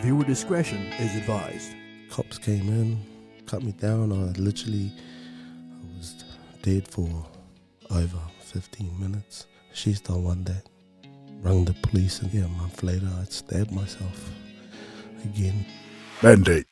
Viewer discretion is advised. Cops came in, cut me down. I was dead for over 15 minutes. She's the one that rang the police, and a month later I stabbed myself again. Mandate.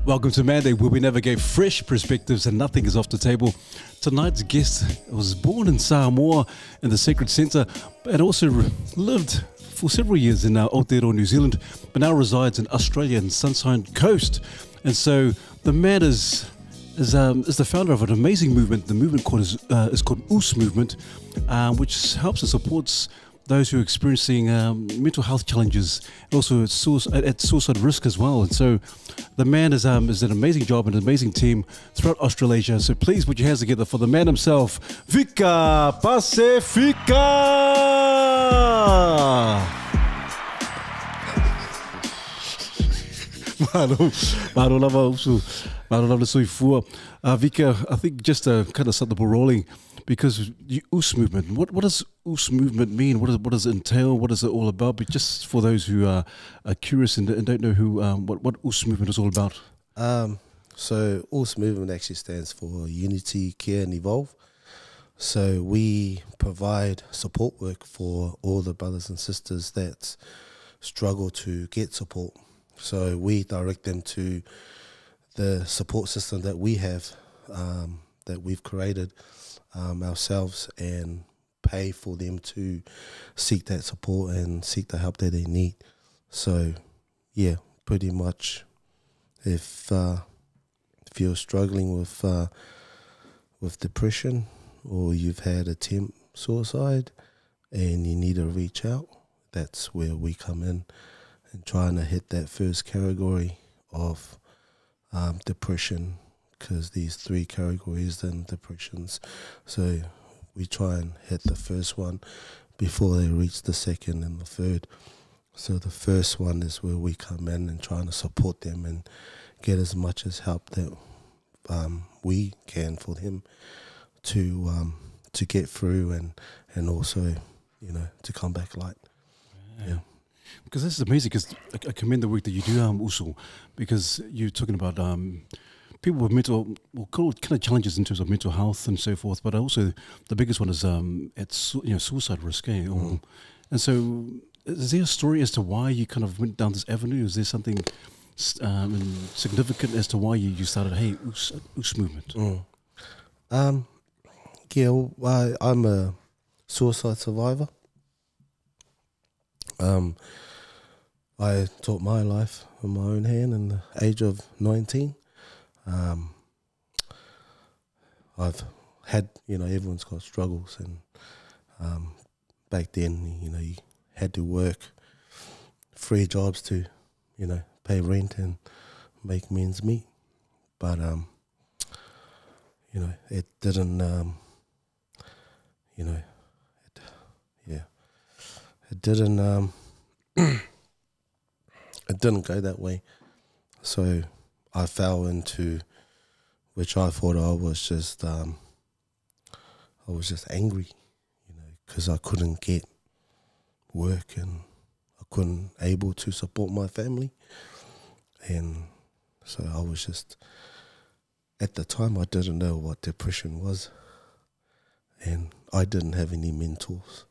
Welcome to Mandate, where we navigate fresh perspectives and nothing is off the table. Tonight's guest was born in Samoa in the Sacred Centre and also lived for several years in Aotearoa, New Zealand, but now resides in Australia and Sunshine Coast. And so the man is the founder of an amazing movement. The movement is called US Movement, which helps and supports those who are experiencing mental health challenges, also at suicide risk as well. And so the man is an amazing job and an amazing team throughout Australasia. So please put your hands together for the man himself, Vika Pasefika! Maro lava soifua. Vika, I think just to kind of start the ball rolling, because the US Movement, what does US Movement mean? What does it entail? What is it all about? But just for those who are curious and don't know what US Movement is all about. So US Movement actually stands for Unity, Care and Evolve. So we provide support work for all the brothers and sisters that struggle to get support. So we direct them to the support system that we have, that we've created ourselves, and pay for them to seek that support and seek the help that they need. So yeah, pretty much if you're struggling with depression, or you've had attempt suicide and you need to reach out, that's where we come in and trying to hit that first category of depression, because these three categories in depressions. So we try and hit the first one before they reach the second and the third. So the first one is where we come in and trying to support them and get as much as help that we can for them to get through and also, to come back light. Yeah. Because this is amazing, because I commend the work that you do, also, because you're talking about people with kind of challenges in terms of mental health and so forth, but also the biggest one is suicide risk. And so, is there a story as to why you kind of went down this avenue? Is there something significant as to why you started, hey, US Movement? I'm a suicide survivor. I took my life in my own hand in the age of 19. I've had, everyone's got struggles, and back then, you had to work 3 jobs to, pay rent and make ends meet. But, it didn't, it didn't go that way. So I fell into, which I thought I was just angry, because I couldn't get work and I couldn't able to support my family. And so I was just, at the time I didn't know what depression was, and I didn't have any mentors.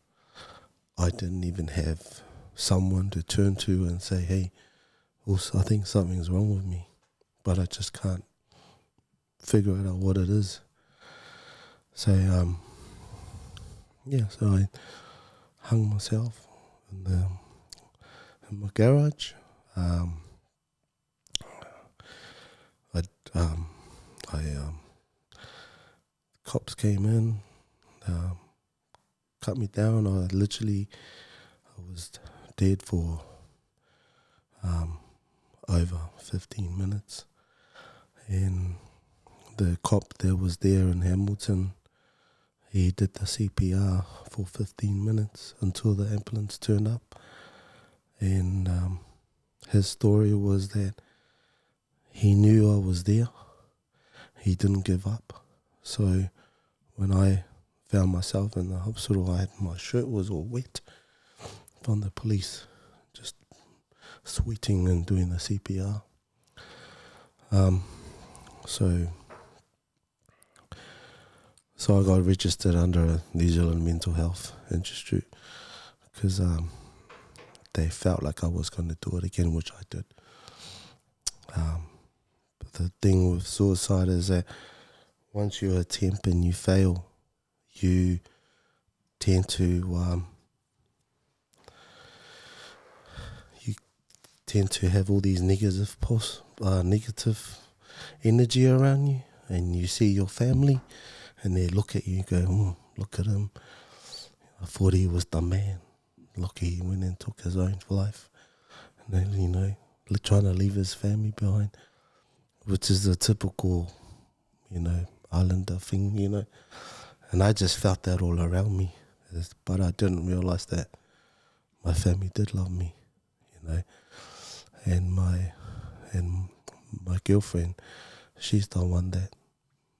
I didn't even have someone to turn to and say, hey, also, I think something's wrong with me, but I just can't figure out what it is. So, so I hung myself in my garage. Cops came in, cut me down. I was dead for over 15 minutes, and the cop that was there in Hamilton, he did the CPR for 15 minutes until the ambulance turned up. And his story was that he knew I was there. He didn't give up. So when I found myself in the hospital, my shirt was all wet from the police just sweating and doing the CPR. So I got registered under a New Zealand Mental Health Institute because they felt like I was going to do it again, which I did. But the thing with suicide is that once you attempt and you fail, you tend to have all these negative energy around you, and you see your family, and they look at you and go, look at him. I thought he was the man. Look, he went and took his own life. And then, trying to leave his family behind, which is the typical, islander thing, And I just felt that all around me. But I didn't realize that my family did love me, And my girlfriend, she's the one that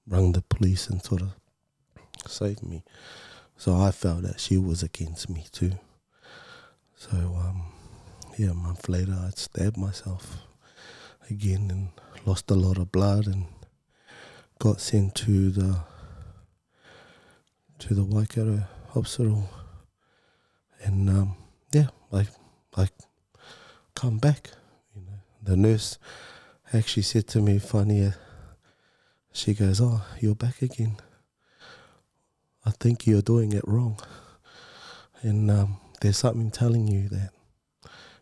rang the police and sort of saved me. So I felt that she was against me too. So, a month later I stabbed myself again and lost a lot of blood and got sent to the Waikato hospital. And, I come back. The nurse actually said to me, funny, she goes, "Oh, you're back again. I think you're doing it wrong. And there's something telling you that,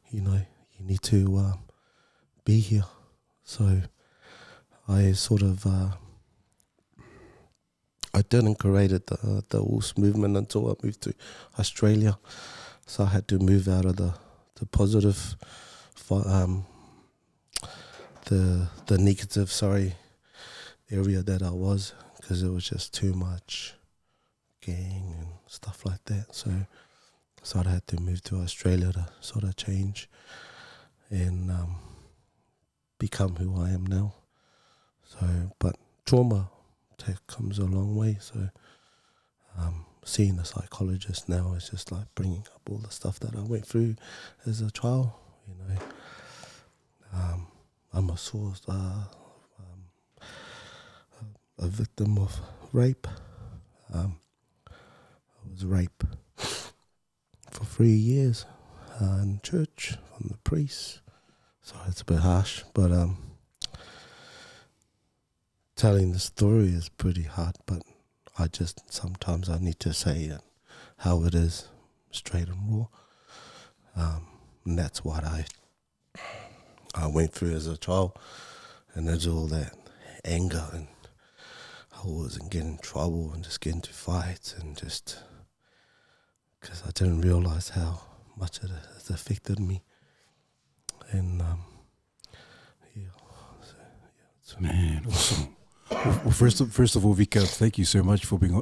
you need to be here." So I sort of, I didn't create the Wolves movement until I moved to Australia. So I had to move out of the positive, the negative, area that I was, because it was just too much gang and stuff like that. So I had to move to Australia to sort of change and become who I am now. So, but trauma comes a long way. So seeing a psychologist now is just like bringing up all the stuff that I went through as a child. I'm a source, a victim of rape. I was raped for 3 years in church from the priest. So it's a bit harsh, but telling the story is pretty hard, but sometimes I need to say it how it is, straight and raw. And that's what I went through as a child, and there's all that anger, and I wasn't getting in trouble and just getting into fights, and just because I didn't realize how much it has affected me. And Man, awesome. Well, first of all, Vika, thank you so much for being.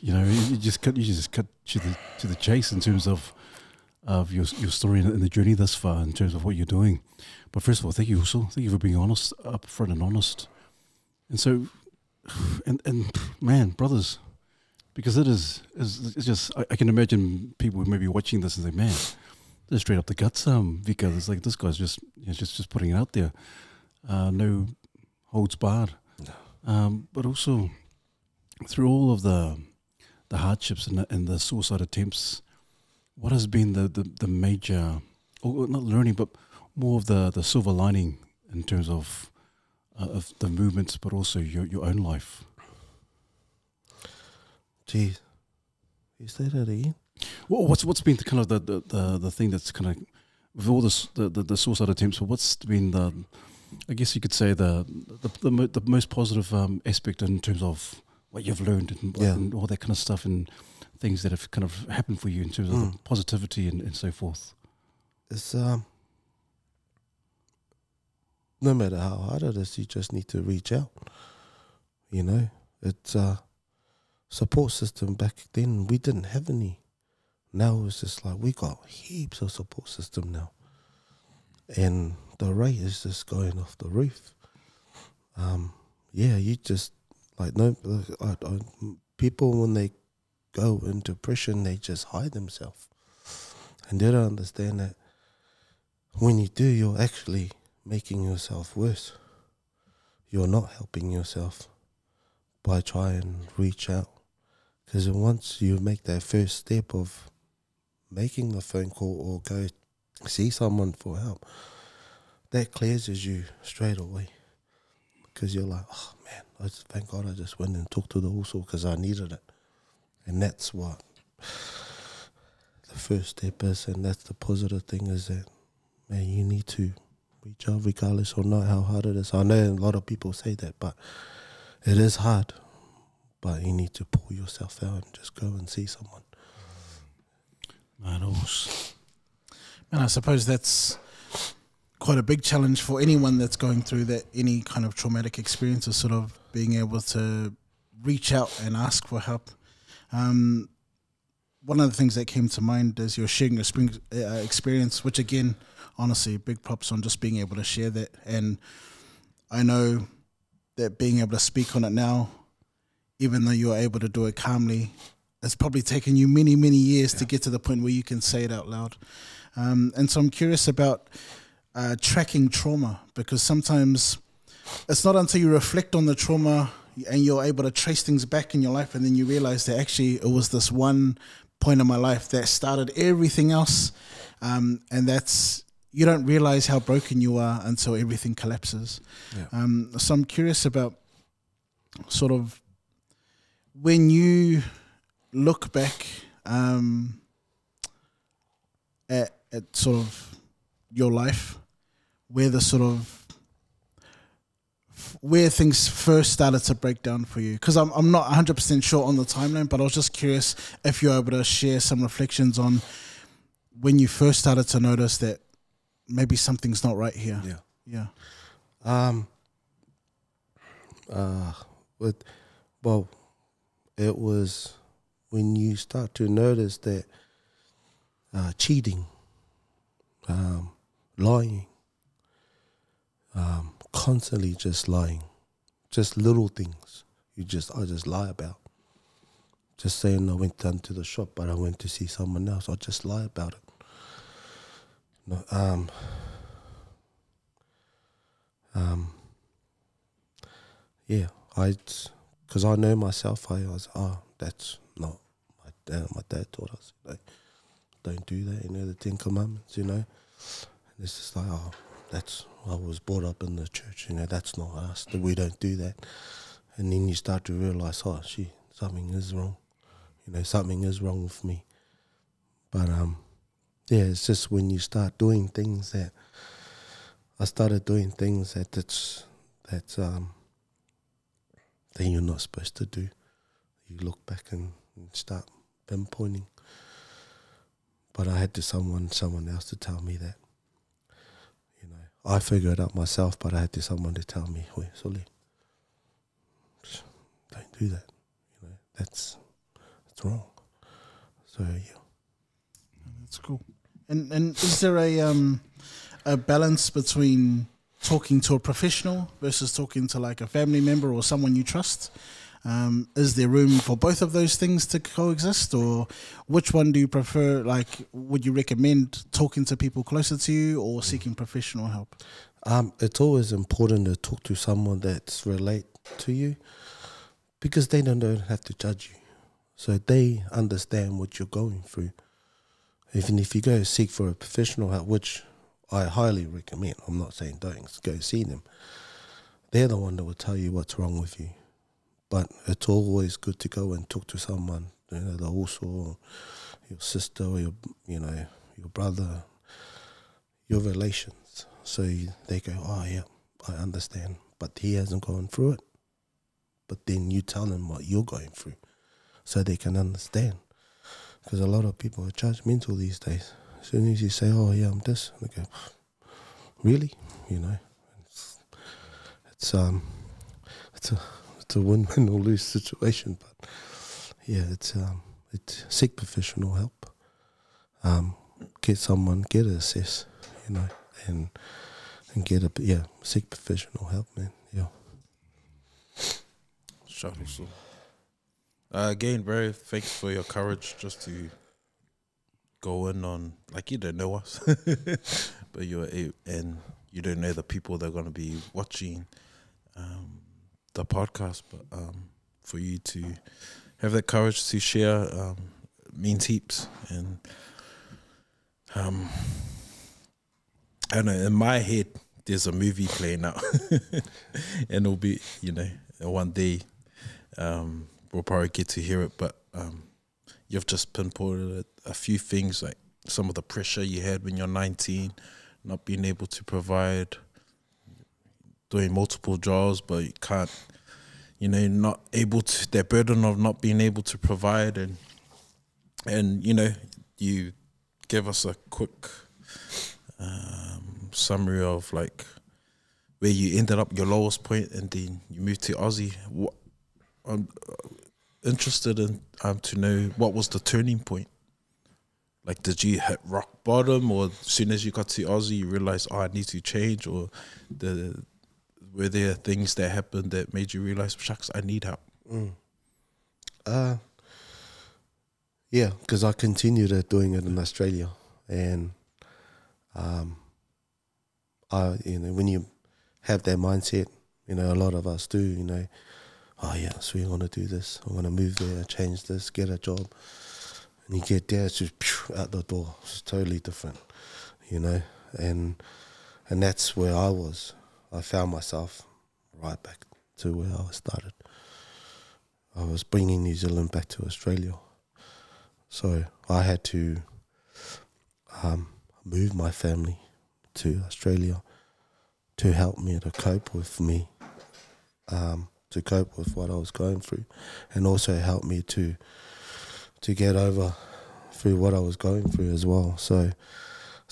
You just cut to the chase in terms of your story and the journey thus far in terms of what you're doing. But first of all, thank you also. Thank you for being honest, upfront and honest. And so, and man, brothers, because it's just I can imagine people who may be watching this and say, man, they're straight up the guts. Vika, it's like this guy's just putting it out there. No holds barred. No. But also through all of the hardships and the suicide attempts, what has been the major, or not learning, but more of the silver lining in terms of the movements, but also your own life? Jeez, you say that again? Well, what's been kind of the thing that's kind of with all this the suicide attempts? Well, what's been I guess you could say the most positive aspect in terms of what you've learned and all that kind of stuff and things that have kind of happened for you in terms of the positivity and so forth? It's no matter how hard it is, you just need to reach out. It's support system. Back then we didn't have any. Now it's just like we got heaps of support system now, and the rate is just going off the roof. You just people when they go into depression, they just hide themselves, and they don't understand that when you do, you're actually making yourself worse. You're not helping yourself by trying to reach out. Because once you make that first step of making the phone call or go see someone for help, that cleanses you straight away. Because you're like, oh man, thank God I just went and talked to the uso because I needed it. And that's what the first step is, and that's the positive thing, is that, man, you need to reach out regardless or not how hard it is. I know a lot of people say that, but it is hard. But you need to pull yourself out and just go and see someone. Man, I suppose that's quite a big challenge for anyone that's going through that, any kind of traumatic experience, is sort of being able to reach out and ask for help. One of the things that came to mind is your sharing your experience, which again, honestly, big props on just being able to share that. And I know that being able to speak on it now, even though you're able to do it calmly, it's probably taken you many, many years to get to the point where you can say it out loud. And so I'm curious about tracking trauma, because sometimes it's not until you reflect on the trauma and you're able to trace things back in your life, and then you realize that actually it was this one point in my life that started everything else. And that's, you don't realize how broken you are until everything collapses. Yeah. So I'm curious about sort of, when you look back at sort of your life, where things first started to break down for you, because I'm not 100% sure on the timeline, but I was just curious if you're able to share some reflections on when you first started to notice that maybe something's not right here. Well, it was when you start to notice that cheating, lying, constantly just lying, just little things I just lie about. Just saying I went down to the shop, but I went to see someone else. I just lie about it. Because I know myself, I was, that's not my dad taught us, don't do that, the 10 Commandments, And it's just like, I was brought up in the church, that's not us, we don't do that. And then you start to realize, something is wrong, something is wrong with me. But it's just when you start doing things that, I started doing things that you're not supposed to do. You look back and start pinpointing. But I had to someone else to tell me that. I figured it out myself, but I had to someone to tell me, "Wait, Soli, don't do that. That's wrong." So that's cool. And is there a balance between talking to a professional versus talking to like a family member or someone you trust? Is there room for both of those things to coexist, or which one do you prefer? Like, would you recommend talking to people closer to you or seeking professional help? It's always important to talk to someone that's relate to you, because they don't have to judge you. So they understand what you're going through. Even if you go seek for a professional help, which I highly recommend, I'm not saying don't, go see them. They're the one that will tell you what's wrong with you. But it's always good to go and talk to someone, the also, or your sister, or your brother, your relations. So they go, "Oh yeah, I understand," but he hasn't gone through it. But then you tell them what you're going through, so they can understand. Because a lot of people are judgmental these days. As soon as you say, "Oh yeah, I'm this," they go, "Really?" It's a win-win or lose situation. But yeah, it's seek professional help. Get it assessed, and seek professional help, man. Yeah. Sure. Again, bro, thanks for your courage just to go in on, like, you don't know us, but and you don't know the people that are going to be watching the podcast. But for you to have that courage to share means heaps. And I don't know, in my head, there's a movie playing out, and it'll be, one day we'll probably get to hear it. But you've just pinpointed a few things, like some of the pressure you had when you're 19, not being able to provide, doing multiple jobs, but you can't, not able to, that burden of not being able to provide, and you give us a quick summary of like where you ended up, your lowest point, and then you moved to Aussie. I'm interested in to know, what was the turning point? Like, did you hit rock bottom, or as soon as you got to Aussie you realized, I need to change, or were there things that happened that made you realize, shucks, I need help? Yeah, because I continued doing it in Australia, and when you have that mindset, a lot of us do, oh yeah, so we want to do this, I want to move there, change this, get a job, and you get there, it's just out the door. It's totally different, and that's where I was. I found myself right back to where I started. I was bringing New Zealand back to Australia, so I had to move my family to Australia to help me to cope with to cope with what I was going through, and also help me to get over through what I was going through as well. So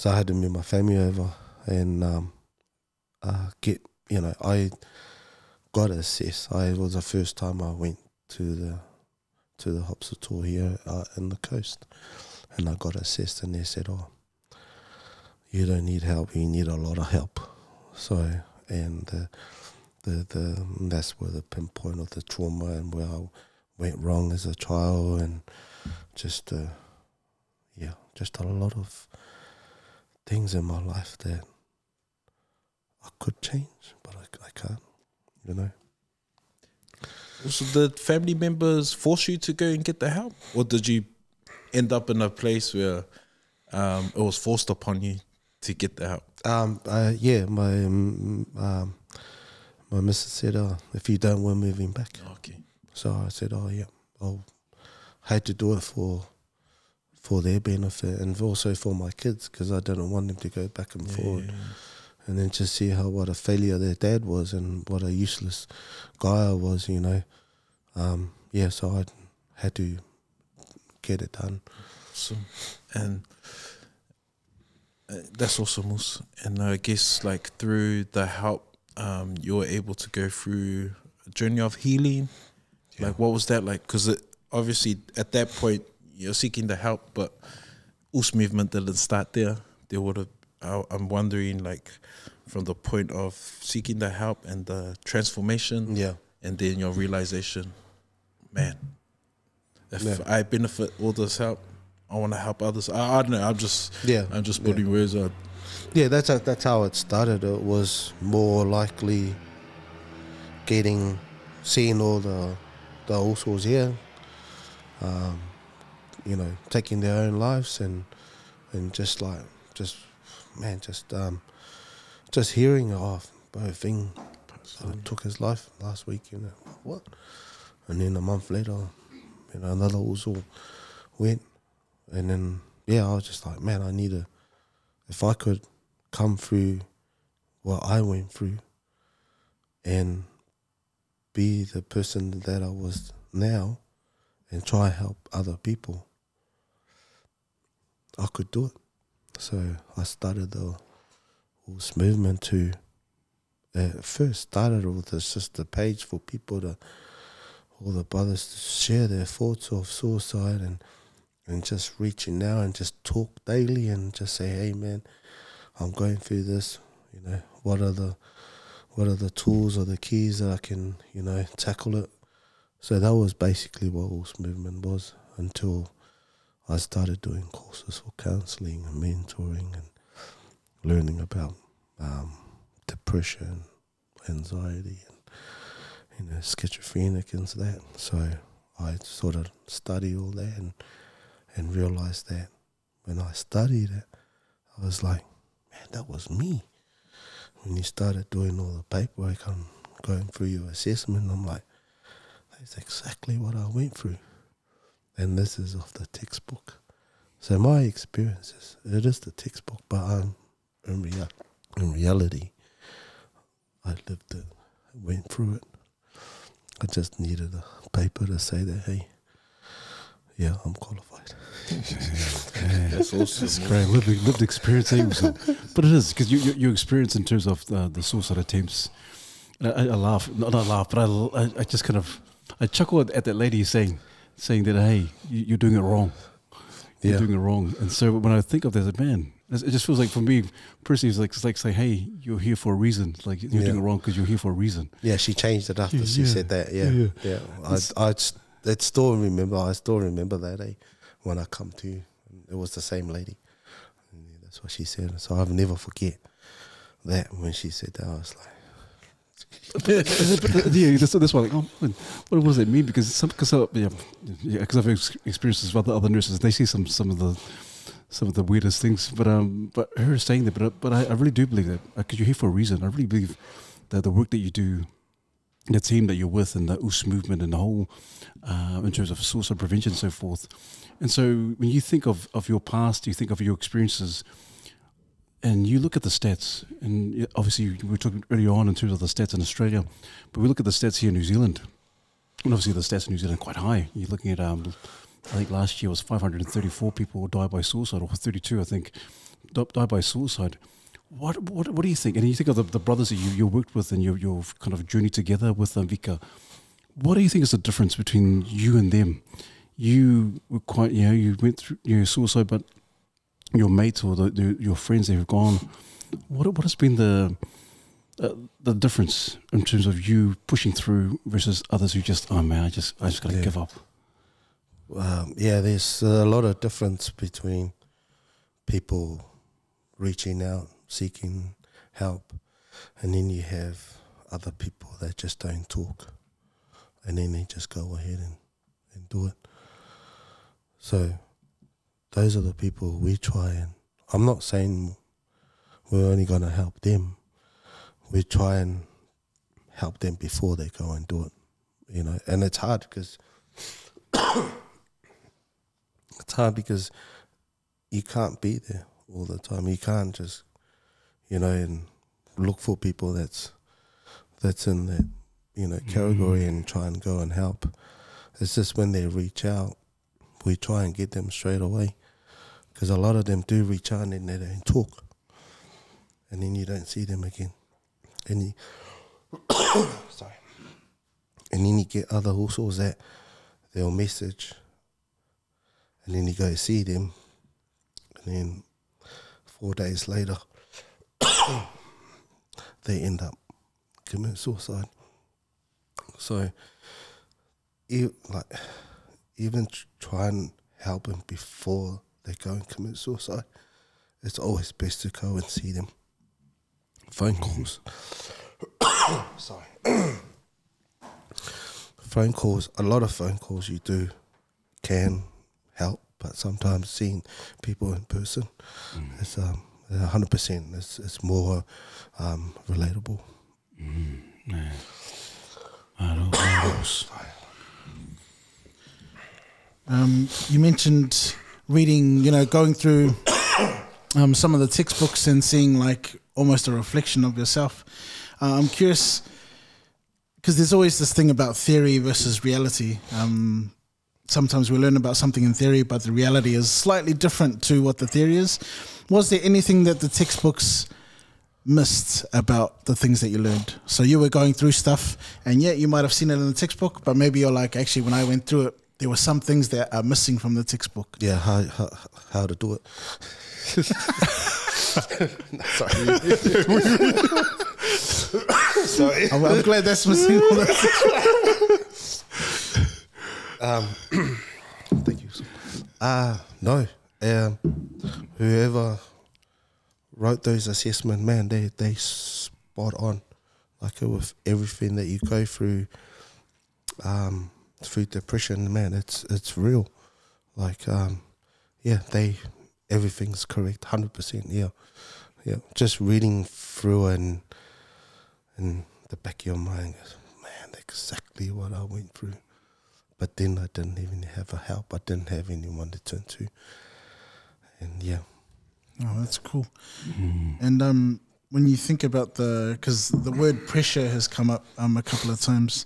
I had to move my family over, and I got assessed. It was the first time I went to the hospital here in the coast, and I got assessed, and they said, oh, you don't need help, you need a lot of help. So, and that's where the pinpoint of the trauma and where I went wrong as a child, and just a lot of things in my life that I could change, but I can't, So did family members force you to go and get the help, or did you end up in a place where it was forced upon you to get the help? My missus said, if you don't, we're moving back. Okay. So I said, I had to do it for their benefit, and also for my kids, because I didn't want them to go back and forward. And then just see what a failure their dad was, and what a useless guy I was, so I had to get it done. Awesome. And that's awesome. And I guess like through the help, you were able to go through a journey of healing. Yeah. Like, what was that like? Because obviously at that point you're seeking the help, but Us movement didn't start there. There would have. I'm wondering, like, from the point of seeking the help and the transformation, and then your realization, man, if I benefit all this help, I want to help others. I don't know. I'm just putting words on. Yeah, that's how it started. It was more likely seeing all the Usos here, taking their own lives, and just hearing bro, thing took his life last week, what? And then a month later, another Uso went, and then I was just like, man, if I could come through what I went through and be the person that I was now and try help other people, I could do it. So I started the Us movement to, first started with just a page for people all the brothers to share their thoughts of suicide, and just reaching out and just talk daily and just say, hey man, I'm going through this, what are the tools or the keys that I can, tackle it. So that was basically what Us movement was, until I started doing courses for counselling and mentoring and learning about depression, anxiety, and schizophrenic and that. So I sort of studied all that and realized that when I studied it, I was like, man, that was me. When you started doing all the paperwork, I'm going through your assessment, I'm like, that's exactly what I went through. And this is off the textbook. So my experiences, it is the textbook, but in reality, I lived it, I went through it. I just needed a paper to say that, hey, yeah, I'm qualified. That's awesome. It's great. Lived experience, but it is because your experience in terms of the suicide attempts. I laugh, not laugh, but I just kind of I chuckle at that lady saying that, hey, you're doing it wrong. You're doing it wrong. And so when I think of that, man, it just feels like for me personally, it's like saying, hey, you're here for a reason. Like you're doing it wrong because you're here for a reason. Yeah, she changed it after she said that. Yeah. I still remember that when I come to you. It was the same lady. And that's what she said. So I'll never forget that when she said that. I was like, that's why. Like, oh, what does that mean? Because I've experienced this with other nurses. They see some of the weirdest things. But her saying that. But I really do believe that because you're here for a reason. I really believe that the work that you do, the team that you're with, and the US movement, and the whole in terms of suicide prevention and so forth. And so when you think of your past, you think of your experiences. And you look at the stats, and obviously we were talking earlier on in terms of the stats in Australia, but we look at the stats here in New Zealand, and obviously the stats in New Zealand are quite high. You're looking at, I think last year was 534 people died by suicide, or 32, I think, died by suicide. What do you think? And you think of the brothers that you worked with and your kind of journey together with Vika. What do you think is the difference between you and them? You were quite, you went through suicide, but your mates or your friends that have gone, what has been the difference in terms of you pushing through versus others who just, oh man, I just got to give up? There's a lot of difference between people reaching out, seeking help, and then you have other people that just don't talk, and then they just go ahead and do it. So those are the people we try, and I'm not saying we're only going to help them. We try and help them before they go and do it, And it's hard because you can't be there all the time. You can't just, and look for people that's in that, category and try and go and help. It's just when they reach out, we try and get them straight away. Because a lot of them do reach out and then they don't talk. And then you don't see them again. And and then you get other hustles that they'll message. And then you go see them. And then 4 days later, they end up committing suicide. So, even try and help them before they go and commit suicide. It's always best to go and see them. Phone calls. Sorry. Phone calls, a lot of phone calls you do can help, but sometimes seeing people in person is 100%. It's more relatable. Man. You mentioned reading, going through some of the textbooks and seeing like almost a reflection of yourself. I'm curious, because there's always this thing about theory versus reality. Sometimes we learn about something in theory, but the reality is slightly different to what the theory is. Was there anything that the textbooks missed about the things that you learned? So you were going through stuff, and you might have seen it in the textbook, but maybe you're like, actually, when I went through it, there were some things that are missing from the textbook. Yeah, how to do it. Sorry. I'm glad that's missing. Thank you. No. Whoever wrote those assessment, man, they spot on. Like with everything that you go through, through depression, man, it's real. Like, everything's correct, 100%. Yeah. Just reading through and in the back of your mind, man, exactly what I went through. But then I didn't even have a help. I didn't have anyone to turn to. And yeah. Oh, that's cool. And when you think about because the word pressure has come up a couple of times.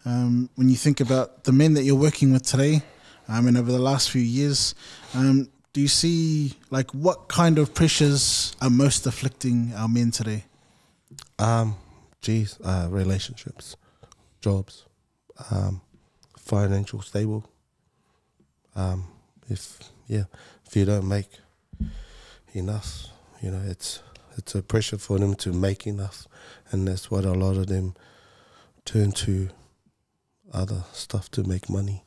When you think about the men that you're working with today, and over the last few years, do you see like what kind of pressures are most afflicting our men today? Relationships, jobs, financial stable. If you don't make enough, it's a pressure for them to make enough, and that's what a lot of them turn to other stuff to make money.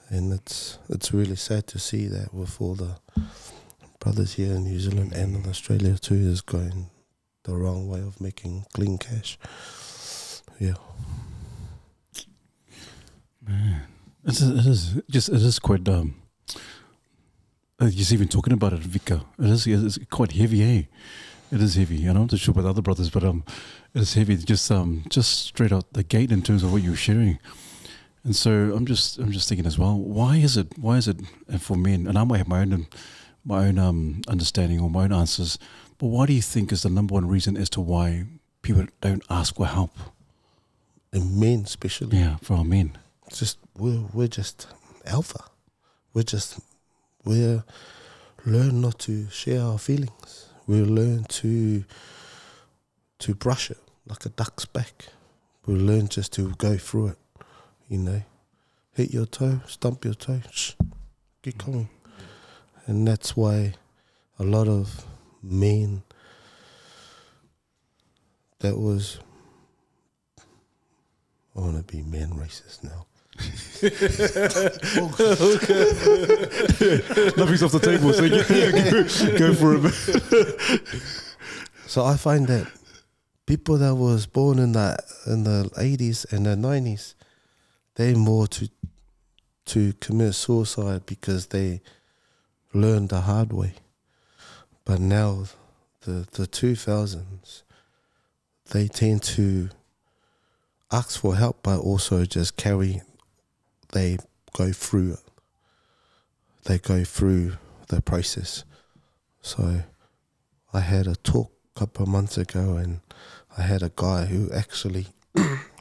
And it's really sad to see that with all the brothers here in New Zealand and in Australia too is going the wrong way of making clean cash. Yeah. Man, it is quite just even talking about it, Vika, it's quite heavy, eh? It is heavy. I'm not sure about other brothers, but it is heavy. Just straight out the gate in terms of what you're sharing. And so I'm just thinking as well, why is it for men, and I might have my own understanding or my own answers, but why do you think is the number one reason as to why people don't ask for help? And men especially. Yeah, for our men. Just we're just alpha. We learn not to share our feelings. We learn to brush it like a duck's back. We learn just to go through it. Hit your toe, stump your toe, keep going. And that's why a lot of men I want to be man racist now. Nothing's off the table, so go for it. So I find that people that was born in the 80s and the 90s, they more to commit suicide because they learned the hard way. But now the 2000s, they tend to ask for help, but also just they go through it. They go through the process. So I had a talk a couple of months ago, and I had a guy who actually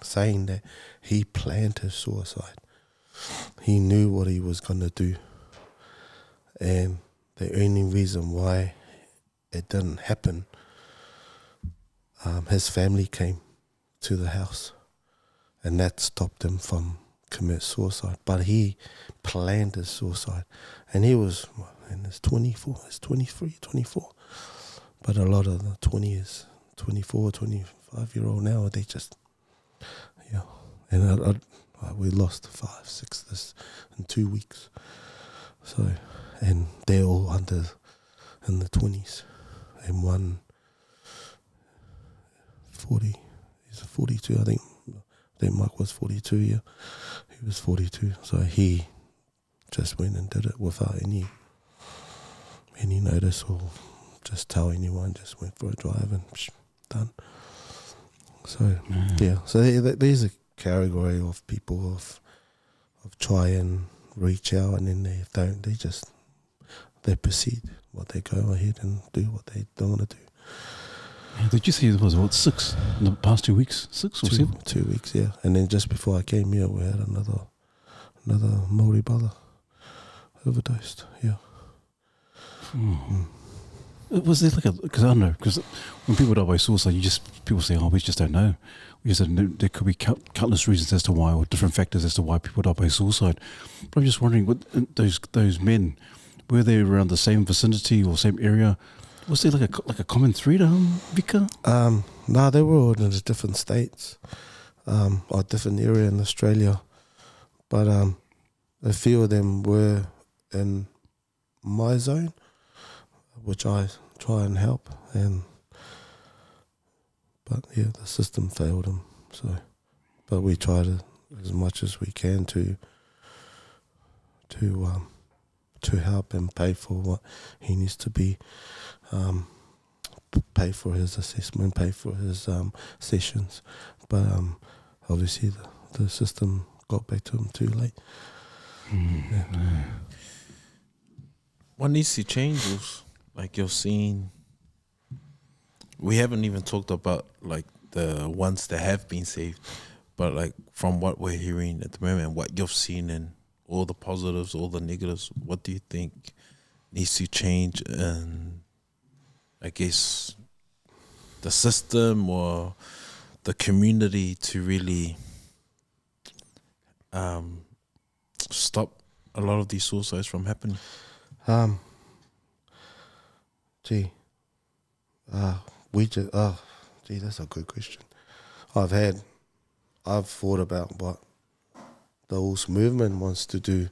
saying that he planned his suicide. He knew what he was going to do. And the only reason why it didn't happen, his family came to the house, and that stopped him from commit suicide. But he planned his suicide, and he was in his 23, 24. But a lot of the 20s, 24, 25-year-old now, they just, and we lost 5, 6 this in 2 weeks. So, and they're all in the 20s, and one 40, he's 42, I think Mike was 42, yeah. He was 42, so he just went and did it without any notice or just tell anyone, just went for a drive and done. So, so there's a category of people of try and reach out, and then they don't, they proceed, they go ahead and do what they don't want to do. Did you say it was, 6 in the past 2 weeks? 6 or 7? 2 weeks, yeah. And then just before I came here, we had another Māori brother overdosed, yeah. Was there because I don't know, because when people die by suicide, people say, we just don't know. We just don't know. There could be countless reasons as to why, or different factors as to why people die by suicide. But I'm just wondering, what those men, were they around the same vicinity or same area? Was there like a common thread, Vika? No, they were all in different states, or different area in Australia. But a few of them were in my zone, which I try and help, but yeah, the system failed him. So, but we tried as much as we can to help and pay for what he needs to be, pay for his assessment, pay for his sessions. But obviously the system got back to him too late. Yeah. What needs to change was, like, you're seeing, we haven't even talked about like the ones that have been saved, but like from what we're hearing at the moment and what you've seen and all the positives, all the negatives, what do you think needs to change in, I guess, the system or the community to really stop a lot of these suicides from happening? That's a good question. I've thought about what the Ulse movement wants to do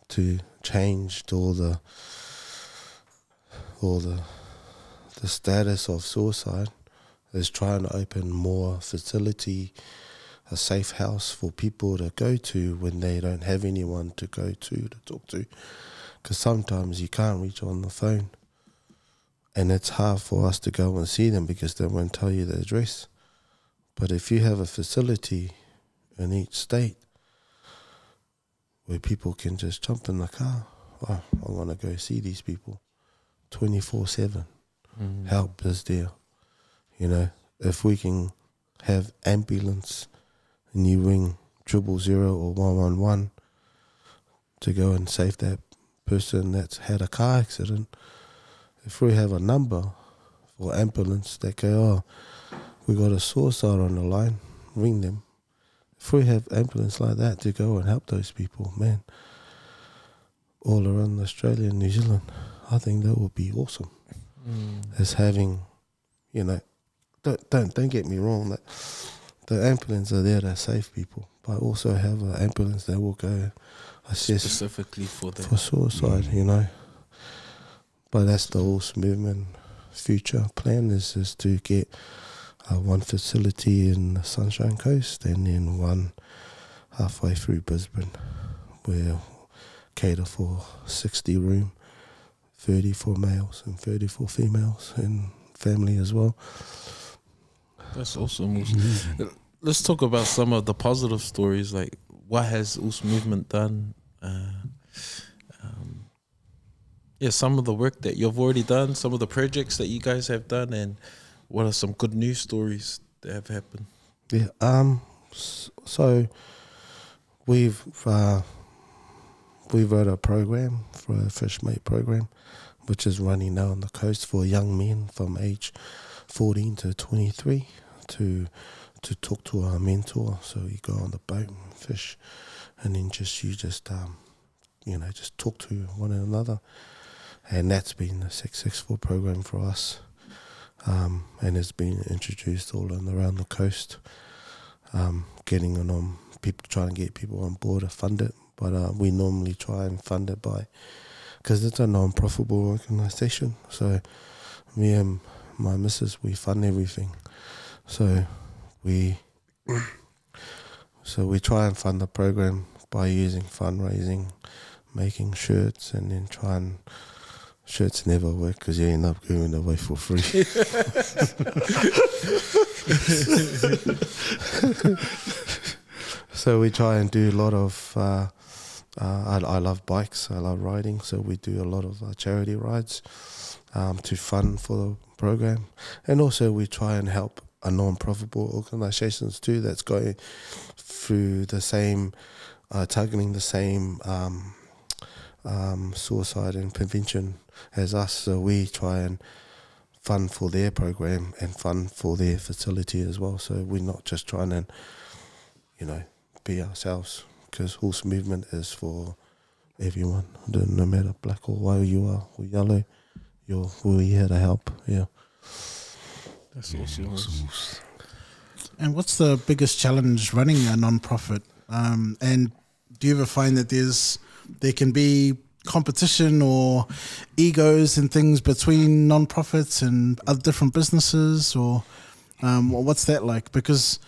to change all the status of suicide, is trying to open more facility, a safe house for people to go to when they don't have anyone to go to talk to. Because sometimes you can't reach on the phone, and it's hard for us to go and see them because they won't tell you the address. But if you have a facility in each state where people can just jump in the car, I want to go see these people 24/7. Help is there. You know, if we can have ambulance and you ring 000 or 111 to go and save that person that's had a car accident, if we have a number for ambulance that go, we got a suicide on the line, ring them. If we have ambulance like that to go and help those people, man, all around Australia and New Zealand, I think that would be awesome. As having, you know, don't get me wrong, that the ambulance are there to save people, but also have an ambulance that will go assess specifically for suicide, you know. But that's the Ulse movement future plan is to get one facility in the Sunshine Coast and then one halfway through Brisbane, where cater for 60 room, 30 for males and 30 for females and family as well. That's awesome. Let's talk about some of the positive stories. Like, what has Ulse movement done? Some of the work that you've already done, some of the projects that you guys have done, and what are some good news stories that have happened? Yeah. So we've wrote a program for a fish mate program, which is running now on the coast for young men from age 14 to 23 to talk to our mentor. So you go on the boat and fish, and then just talk to one another. And that's been a successful program for us, and it's been introduced all around the coast. Getting it on, people trying to get people on board to fund it, but we normally try and fund it because it's a non-profitable organisation. So me and my missus, we fund everything. So we try and fund the program by using fundraising, making shirts, and then shirts never work because you end up giving away for free. So we try and do a lot of, I love bikes, I love riding, so we do a lot of charity rides to fund for the program. And also we try and help a non-profitable organisations too that's going through the same, targeting the same suicide and prevention as us. So we try and fund for their program and fund for their facility as well. So we're not just trying to, be ourselves, because Ulse movement is for everyone, no matter black or white you are or yellow. We're here to help. Yeah, that's awesome. And what's the biggest challenge running a non-profit? And do you ever find that there can be competition or egos and things between non-profits and other different businesses, or what's that like? Because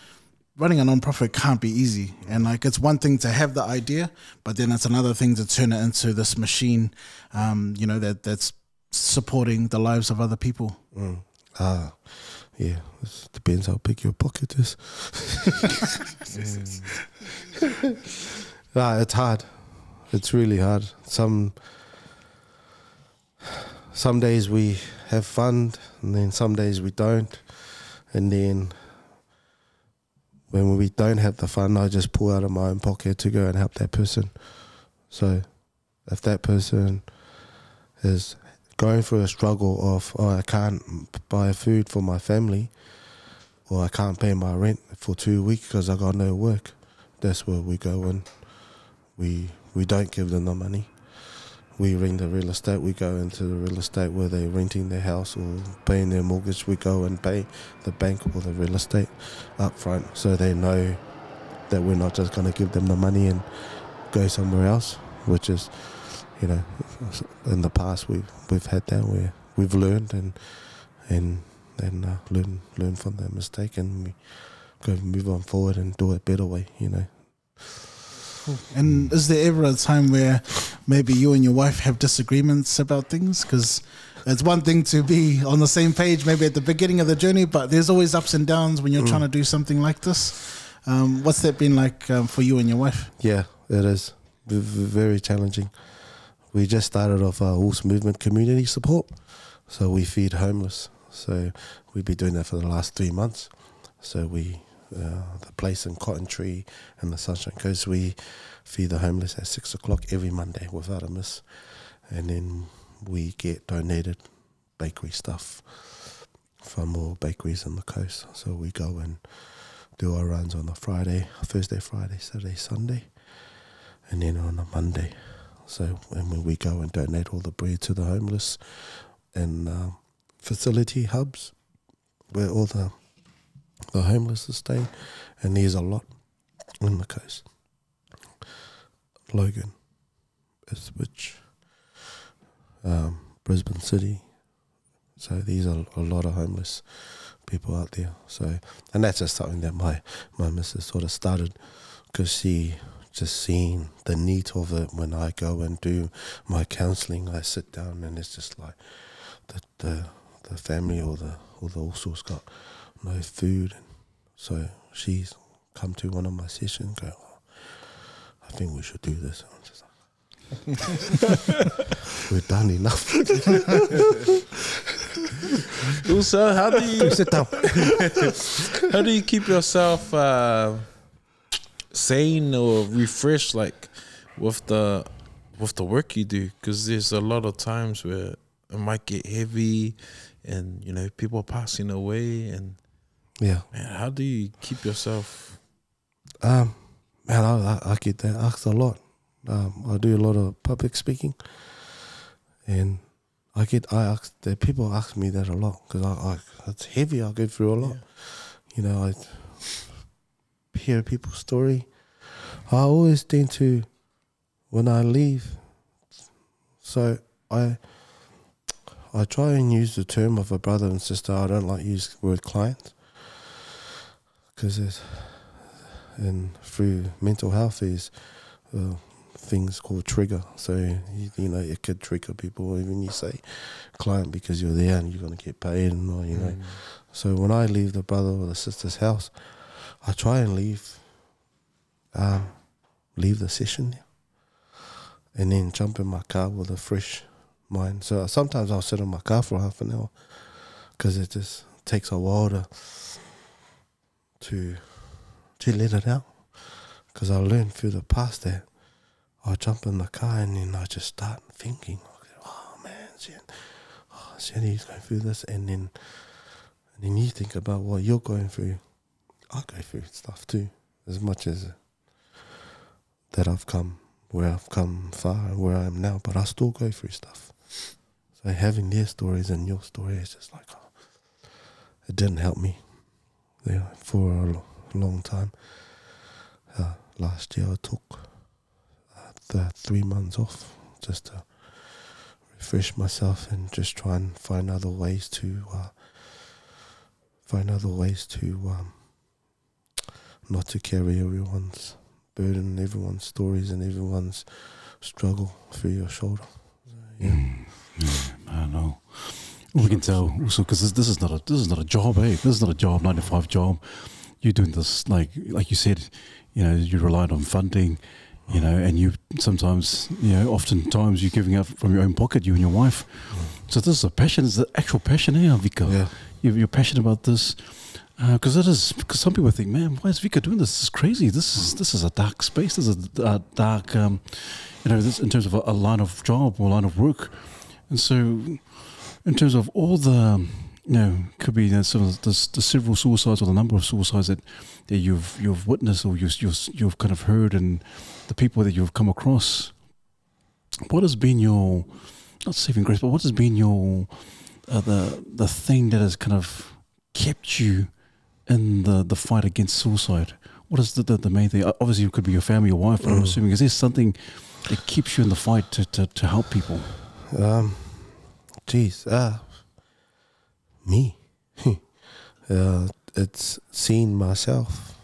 running a non-profit can't be easy, and like it's one thing to have the idea, but then it's another thing to turn it into this machine, that's supporting the lives of other people. Yeah, it depends how big your pocket is. It's hard. It's really hard. Some days we have fun, and then some days we don't. And then when we don't have the fun, I just pull out of my own pocket to go and help that person. So if that person is going through a struggle of, I can't buy food for my family, or I can't pay my rent for 2 weeks because I got no work, that's where we go and we don't give them the money. We ring the real estate. We go into the real estate where they're renting their house or paying their mortgage. We go and pay the bank or the real estate up front, so they know that we're not just going to give them the money and go somewhere else, which is, in the past we've had that where we've learned and learn from that mistake, and we go move on forward and do it better way, And is there ever a time where maybe you and your wife have disagreements about things? Because it's one thing to be on the same page maybe at the beginning of the journey, but there's always ups and downs when you're trying to do something like this. What's that been like for you and your wife? Yeah, it is very challenging. We just started off our horse movement community support, so we feed homeless. So we've been doing that for the last 3 months. So the place in Cotton Tree and the Sunshine Coast, we feed the homeless at 6 o'clock every Monday without a miss. And then we get donated bakery stuff from all bakeries on the coast. So we go and do our runs on a Thursday, Friday, Saturday, Sunday, and then on a Monday. So, and when we go and donate all the bread to the homeless and facility hubs where all the homeless are staying, and there's a lot on the coast. Logan, Ipswich, Brisbane City. So these are a lot of homeless people out there. So, and that's just something that my missus sort of started, because she just seen the need of it. When I go and do my counselling, I sit down and it's just like the family or the Uso's got no food. So she's come to one of my sessions and go, I think we should do this. I'm just like, we've done enough. Also, how do you Sit down. how do you keep yourself sane or refreshed, like with the work you do? Because there's a lot of times where it might get heavy, and people are passing away, and Yeah. man, how do you keep yourself? Man, I get that asked a lot. I do a lot of public speaking, and people ask me that a lot, because it's heavy. I go through a lot. I hear people's story. I always tend to, when I leave, so I try and use the term of a brother and sister. I don't like to use the word client, because through mental health there's things called trigger. So it could trigger people even you say client, because you're there and you're going to get paid and all, So when I leave the brother or the sister's house, I try and leave the session there, and then jump in my car with a fresh mind. So sometimes I'll sit in my car for half an hour, because it just takes a while to let it out. Because I learned through the past that I jump in the car and then I just start thinking, oh man, he's going through this, and then you think about what you're going through. I go through stuff too, as much as that I've come far and where I am now, but I still go through stuff. So having their stories and your story is just like, it didn't help me for a long time. Last year I took 3 months off just to refresh myself and just try and find other ways to not to carry everyone's burden, everyone's stories, and everyone's struggle through your shoulder. So, I don't know. We can tell also because this is not a job, eh? This is not a job, 9 to 5 job. You're doing this like you said, you relied on funding, and you sometimes, oftentimes you're giving up from your own pocket, you and your wife. So this is a passion, it's the actual passion, eh, Vika? Yeah. You're passionate about this. Because some people think, man, why is Vika doing this? This is crazy. This is a dark space. This is a dark, this in terms of a line of job or line of work. And so, in terms of all the, could be some of the several suicides or the number of suicides that you've witnessed or you've kind of heard, and the people that you've come across. What has been your, not saving grace, but what has been your the thing that has kind of kept you in the fight against suicide? What is the main thing? Obviously, it could be your family, your wife, but I'm assuming, is there something that keeps you in the fight to help people? Me. It's seeing myself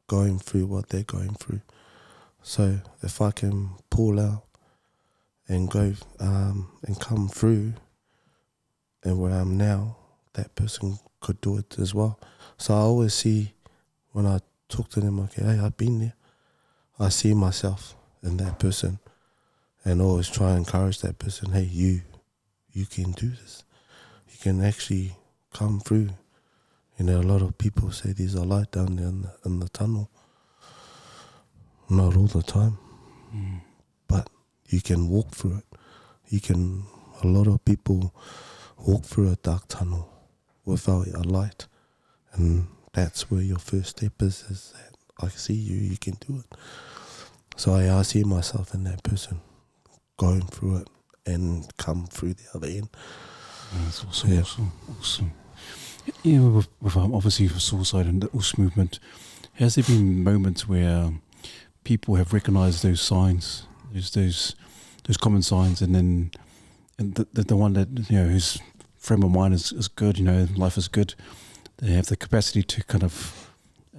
going through what they're going through. So if I can pull out and go and come through and where I'm now, that person could do it as well. So I always see, when I talk to them, okay, hey, I've been there. I see myself in that person and always try and encourage that person, hey, you can do this. You can actually come through. A lot of people say there's a light down there in the tunnel. Not all the time, but you can walk through it. A lot of people walk through a dark tunnel without a light, and that's where your first step is that I see you can do it. So I see myself in that person going through it and come through the other end. That's awesome, awesome. With obviously for suicide and the US movement, has there been moments where people have recognised those signs, those common signs, and then the one that whose frame of mind is good, life is good, they have the capacity to kind of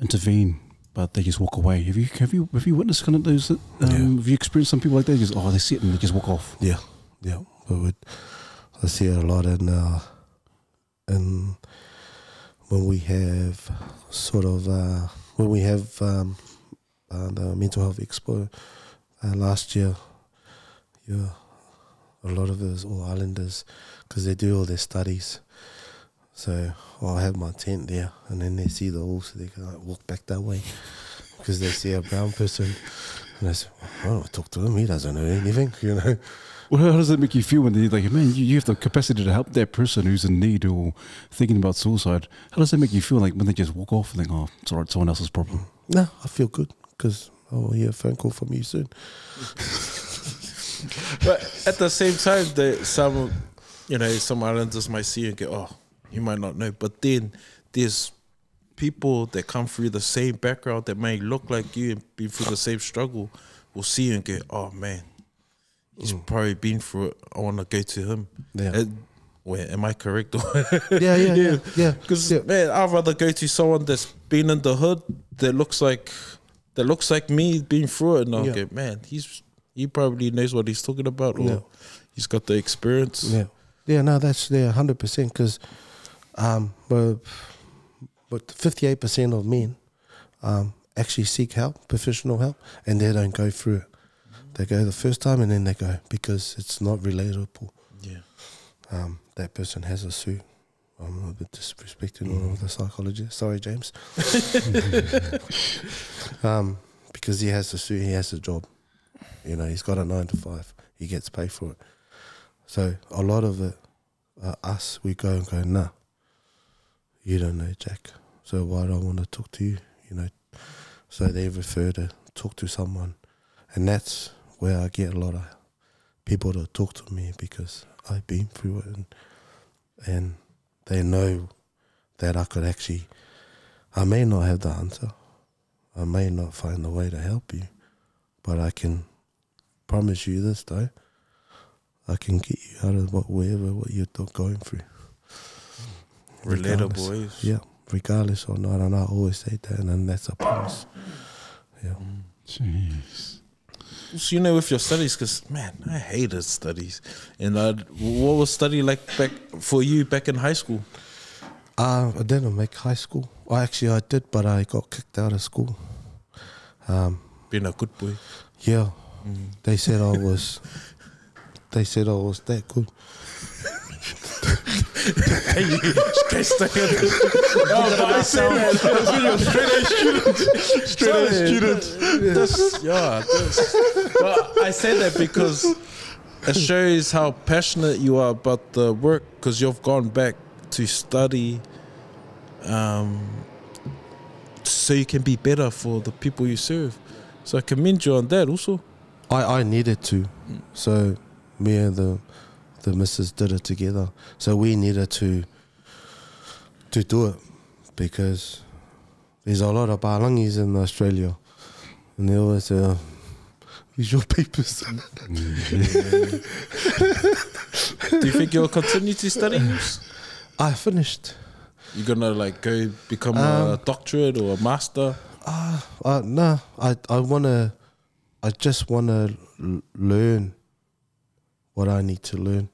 intervene, but they just walk away. Have you witnessed kind of those? Have you experienced some people like that? Just they see it and they just walk off. Yeah. But I see it a lot in when we have the mental health expo last year. A lot of us, all islanders, because they do all their studies. So I have my tent there, and then they see the horse, so they can walk back that way because they see a brown person, and they say, I don't talk to him, he doesn't know anything, Well, how does that make you feel when they're like, man, you have the capacity to help that person who's in need or thinking about suicide? How does that make you feel like when they just walk off and think, oh, it's all right, someone else's problem? No, I feel good because I'll hear a phone call from you soon. But at the same time, some islanders might see and go, oh, you might not know. But then there's people that come through the same background that may look like you and be through the same struggle, will see you and go, oh man, he's probably been through it. I want to go to him. Yeah. Wait, am I correct? Yeah. Because man, I'd rather go to someone that's been in the hood that looks like me, been through it, and I'll go, man, he probably knows what he's talking about, or he's got the experience. No, that's 100%. Because, but 58% of men actually seek help, professional help, and they don't go through it. They go the first time and then they go because it's not relatable. Yeah. That person has a suit. I'm a bit disrespecting all the psychologists. Sorry, James. Because he has a suit, he has a job. He's got a 9 to 5. He gets paid for it. So a lot of it, us, we go and go, nah, you don't know Jack. So why do I want to talk to you? So they refer to talk to someone. And that's where I get a lot of people to talk to me because I've been through it and they know that I could actually, I may not have the answer. I may not find a way to help you, but I can promise you this though, I can get you out of what you're going through. Relatable Regardless. ways. Yeah, regardless or not, and I always say that, and that's a promise. Yeah. Jeez. So, you know, with your studies, because, man, I hated studies. And what was study like back for you back in high school? I didn't make high school. I did, but I got kicked out of school. Being a good boy. Yeah, they said I was that good. Straight A student. Well, I say that because it shows how passionate you are about the work, because you've gone back to study so you can be better for the people you serve. So I commend you on that also. I needed to. So me and the missus did it together. So we needed to do it, because there's a lot of Balangis in Australia, and they always say, "Here's your papers." Do you think you'll continue to study? I finished. You're gonna like go become a doctorate or a master? No, I just wanna learn what I need to learn,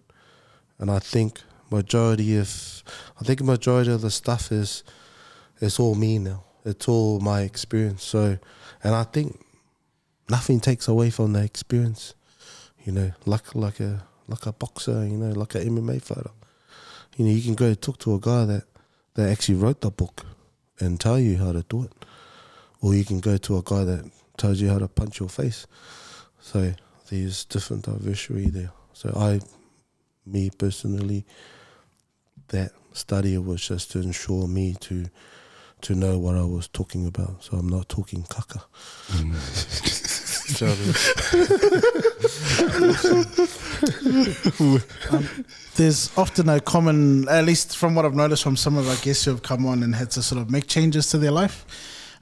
and I think majority of the stuff is all me now. It's all my experience. So, and I think nothing takes away from the experience. You know, like a boxer. You know, like a MMA fighter. You know, you can go talk to a guy that actually wrote the book and tell you how to do it, or you can go to a guy that tells you how to punch your face. So there's different diversity there. So me personally, that study was just to ensure me to know what I was talking about. So I'm not talking kaka. There's often a common, at least from what I've noticed from some of our guests who have come on and had to sort of make changes to their life,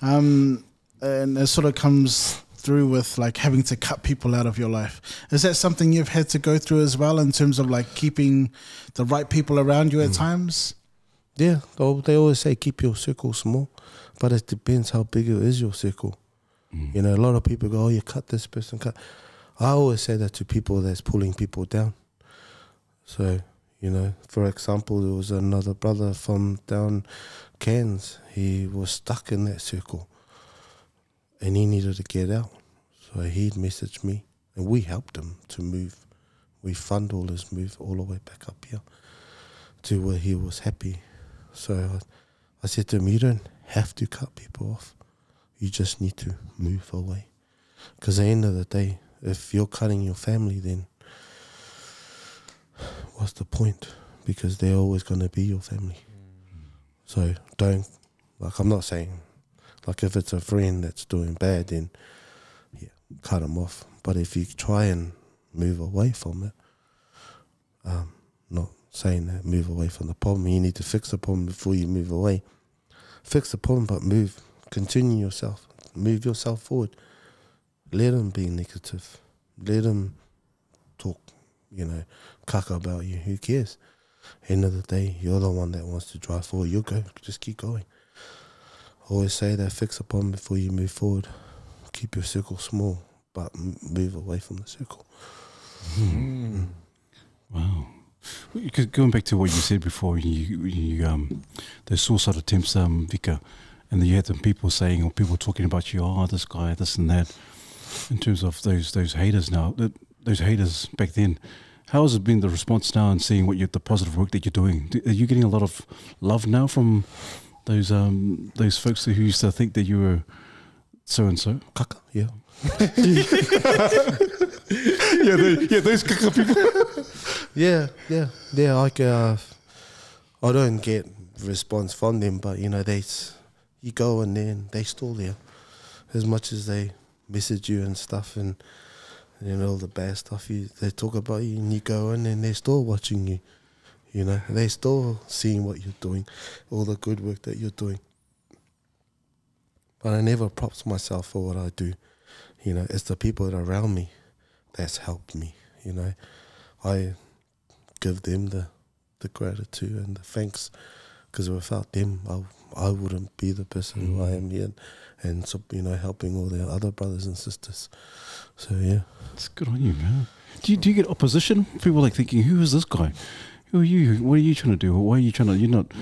and it sort of comes through with like having to cut people out of your life. Is that something you've had to go through as well, in terms of like keeping the right people around you at times? Yeah, they always say keep your circle small, but it depends how big it is, your circle. You know, a lot of people go, "Oh, you cut this person, cut." I always say that to people that's pulling people down. So, you know, for example, there was another brother from down Cairns. He was stuck in that circle, and he needed to get out. So he'd messaged me, and we helped him to move. We fund all his move all the way back up here to where he was happy. So I said to him, you don't have to cut people off. You just need to move away. Because at the end of the day, if you're cutting your family, then what's the point? Because they're always going to be your family. So don't, like, I'm not saying, like, if it's a friend that's doing bad, then yeah, cut them off. But if you try and move away from it, not saying that move away from the problem, you need to fix the problem before you move away. Fix the problem, but move. Continue yourself. Move yourself forward. Let them be negative. Let them talk, you know, kaka about you. Who cares? End of the day, you're the one that wants to drive forward. You go. Just keep going. Always say that fix a problem before you move forward. Keep your circle small, but move away from the circle. Wow. Because going back to what you said before, those suicide attempts, Vika, and then you had some people saying, or people talking about you, oh, this guy, this and that, in terms of those haters now, those haters back then. How has it been the response now and seeing what the positive work that you're doing? Are you getting a lot of love now from those folks who used to think that you were so and so? Kaka, yeah. Those kaka people. Yeah. Like I don't get response from them, but you know, you go and then they still there. As much as they message you and stuff, and you know, all the bad stuff they talk about you, and you go in and they're still watching you. You know, they still seeing what you're doing, all the good work that you're doing. But I never props myself for what I do. You know, it's the people that are around me that's helped me. You know, I give them the gratitude and the thanks, because without them, I wouldn't be the person who I am here, and so, you know, helping all the other brothers and sisters. So yeah, It's good on you, man. Do you get opposition? People like thinking, who is this guy? Who are you? What are you trying to do? Why are you trying to? You're not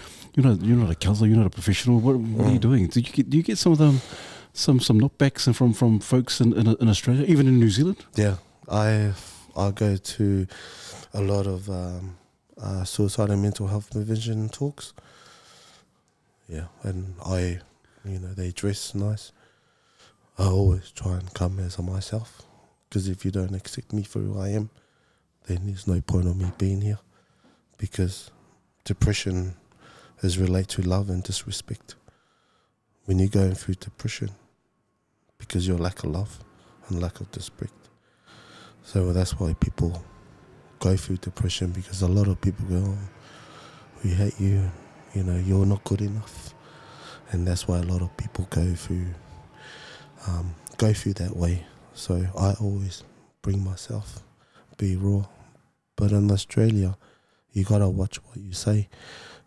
a counsellor. You're not a professional. What are you doing? Do you get some of them, some knockbacks and from folks in Australia, even in New Zealand? yeah. I go to a lot of suicide and mental health prevention talks. Yeah, and they dress nice. I always try and come as myself, because if you don't accept me for who I am, then there's no point of me being here, because depression is related to love and disrespect. When you're going through depression, because your lack of love and lack of respect. So that's why people go through depression, because a lot of people go, oh, we hate you, you're not good enough. And that's why a lot of people go through that way. So I always bring myself, be raw. But in Australia, you gotta watch what you say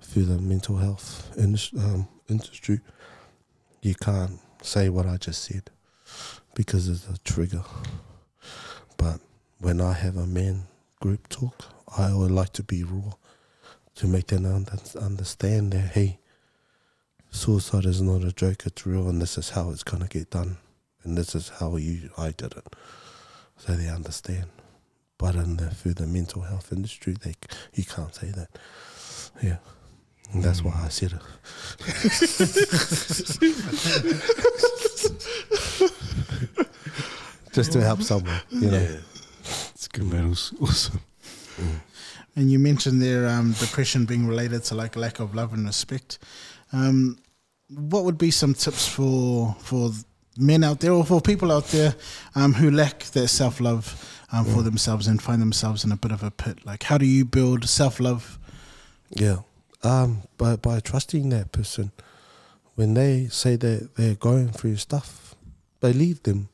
through the mental health industry. You can't say what I just said, because it's a trigger. But when I have a man group talk, I always like to be raw, to make them understand that, hey, suicide is not a joke, it's real, and this is how it's going to get done, and this is how I did it, so they understand. But through the mental health industry, you can't say that. Yeah, and that's why I said it. Just to help someone, you know. Yeah. It's good, man. It was awesome. And you mentioned there depression being related to like lack of love and respect. What would be some tips for men out there, or for people out there who lack that self-love for themselves and find themselves in a bit of a pit? Like, how do you build self-love? Yeah, by trusting that person. When they say that they're going through stuff, believe them.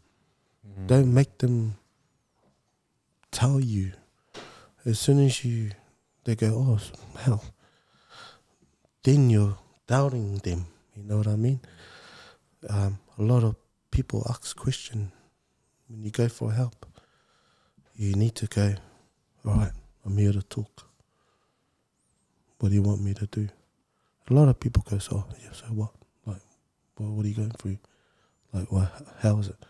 Don't make them tell you. As soon as they go, oh, hell, then you're doubting them. You know what I mean? A lot of people ask question when you go for help. You need to go, all right, I'm here to talk. What do you want me to do? A lot of people go, so yeah, so what? Like, what are you going through? Like, how is it?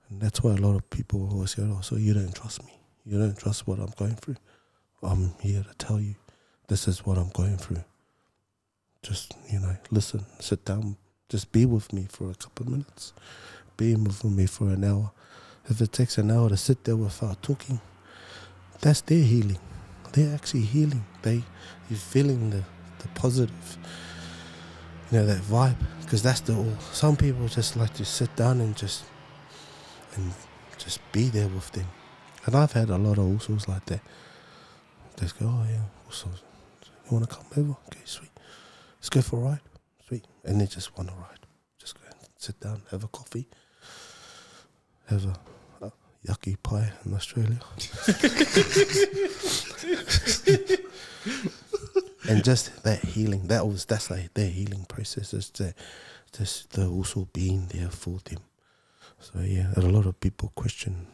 And that's why a lot of people always say, oh, so you don't trust me. You don't trust what I'm going through. I'm here to tell you this is what I'm going through. Just, listen, sit down, just be with me for a couple of minutes. Be with me for an hour. If it takes an hour to sit there without talking, that's their healing. They're actually healing. You're feeling the positive, that vibe. Because that's some people just like to sit down and just be there with them. And I've had a lot of usos like that. Just go, oh yeah, usos, you want to come over? Okay, sweet. Let's go for a ride. Sweet. And they just want to ride. Just go and sit down, have a coffee, have a yucky pie in Australia. And just that healing, that's like their healing process, is just the also being there for them. So yeah, a lot of people question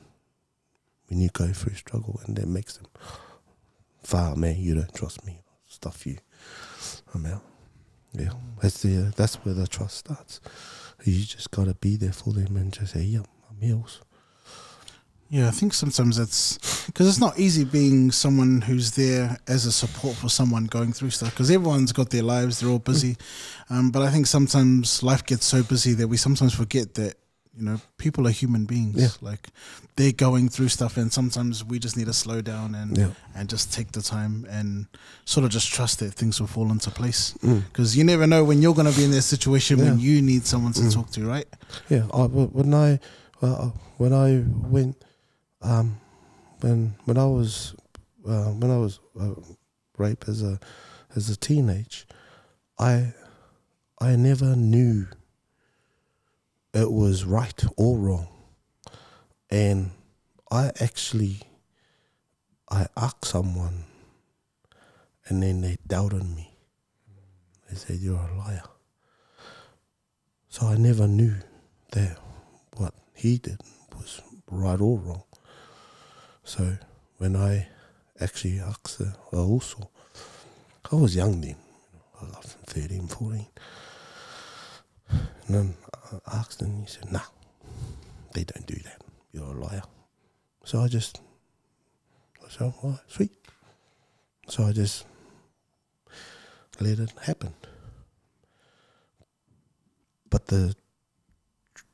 when you go through struggle, and that makes them, man, you don't trust me, stuff you, I'm out. Yeah, that's where the trust starts. You just gotta be there for them and just say, yep, I'm here also. Yeah, I think sometimes it's because it's not easy being someone who's there as a support for someone going through stuff, because everyone's got their lives, they're all busy. But I think sometimes life gets so busy that we sometimes forget that, people are human beings. Yeah. Like, they're going through stuff, and sometimes we just need to slow down and just take the time and sort of just trust that things will fall into place. Because you never know when you're going to be in that situation when you need someone to talk to, right? Yeah, when I went, when I was raped as a teenage, I never knew it was right or wrong, and I asked someone, and then they doubted me. They said, "You're a liar." So I never knew that what he did was right or wrong. So when I actually asked her also, I was young then, I was 13, 14. And then I asked him, and he said, "Nah, they don't do that. You're a liar." So I said, "All right, sweet." So I just let it happen. But the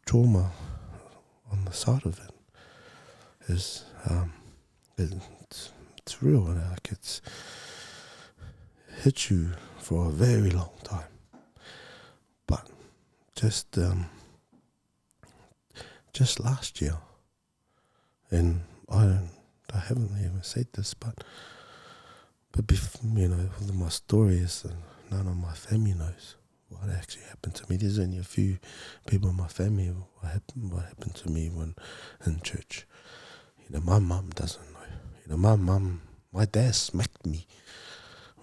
trauma on the side of it is, it's real. Like it's hit you for a very long time. But just last year, and I haven't even said this, but my story is none of my family knows what actually happened to me. There's only a few people in my family what happened to me when in church. My mum doesn't know. My dad smacked me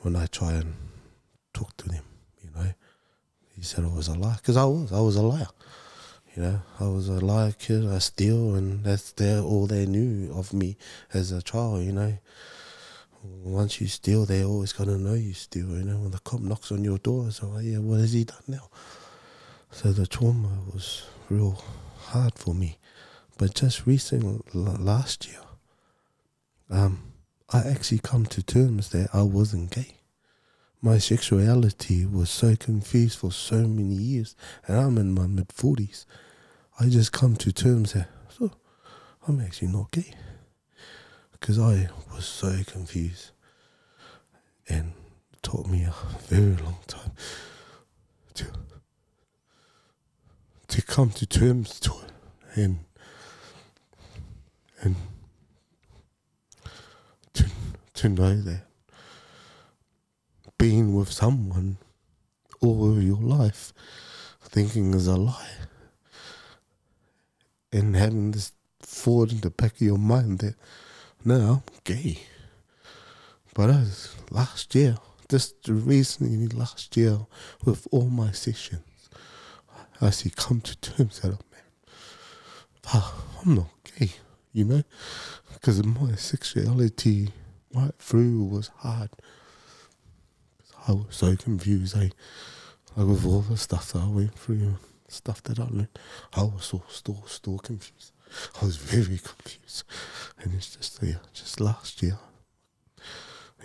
when I try and talk to them. He said I was a liar, because I was a liar. I was a liar kid. I steal, and that's all they knew of me as a child. Once you steal, they always gonna know you steal. When the cop knocks on your door, so yeah, what has he done now? So the trauma was real hard for me. But just recently, last year, I actually come to terms that I wasn't gay. My sexuality was so confused for so many years, and I'm in my mid-40s. I just come to terms that, so I'm actually not gay. Because I was so confused. And it took me a very long time to come to terms to it. And to know that being with someone all your life thinking is a lie, and having this thought in the back of your mind that, no, I'm gay. But last year, just recently last year, with all my sessions, I actually come to terms that, I'm not gay, because my sexuality right through was hard. I was so confused, with all the stuff that I went through, stuff that I learned. I was still confused. I was very confused. And it's just last year,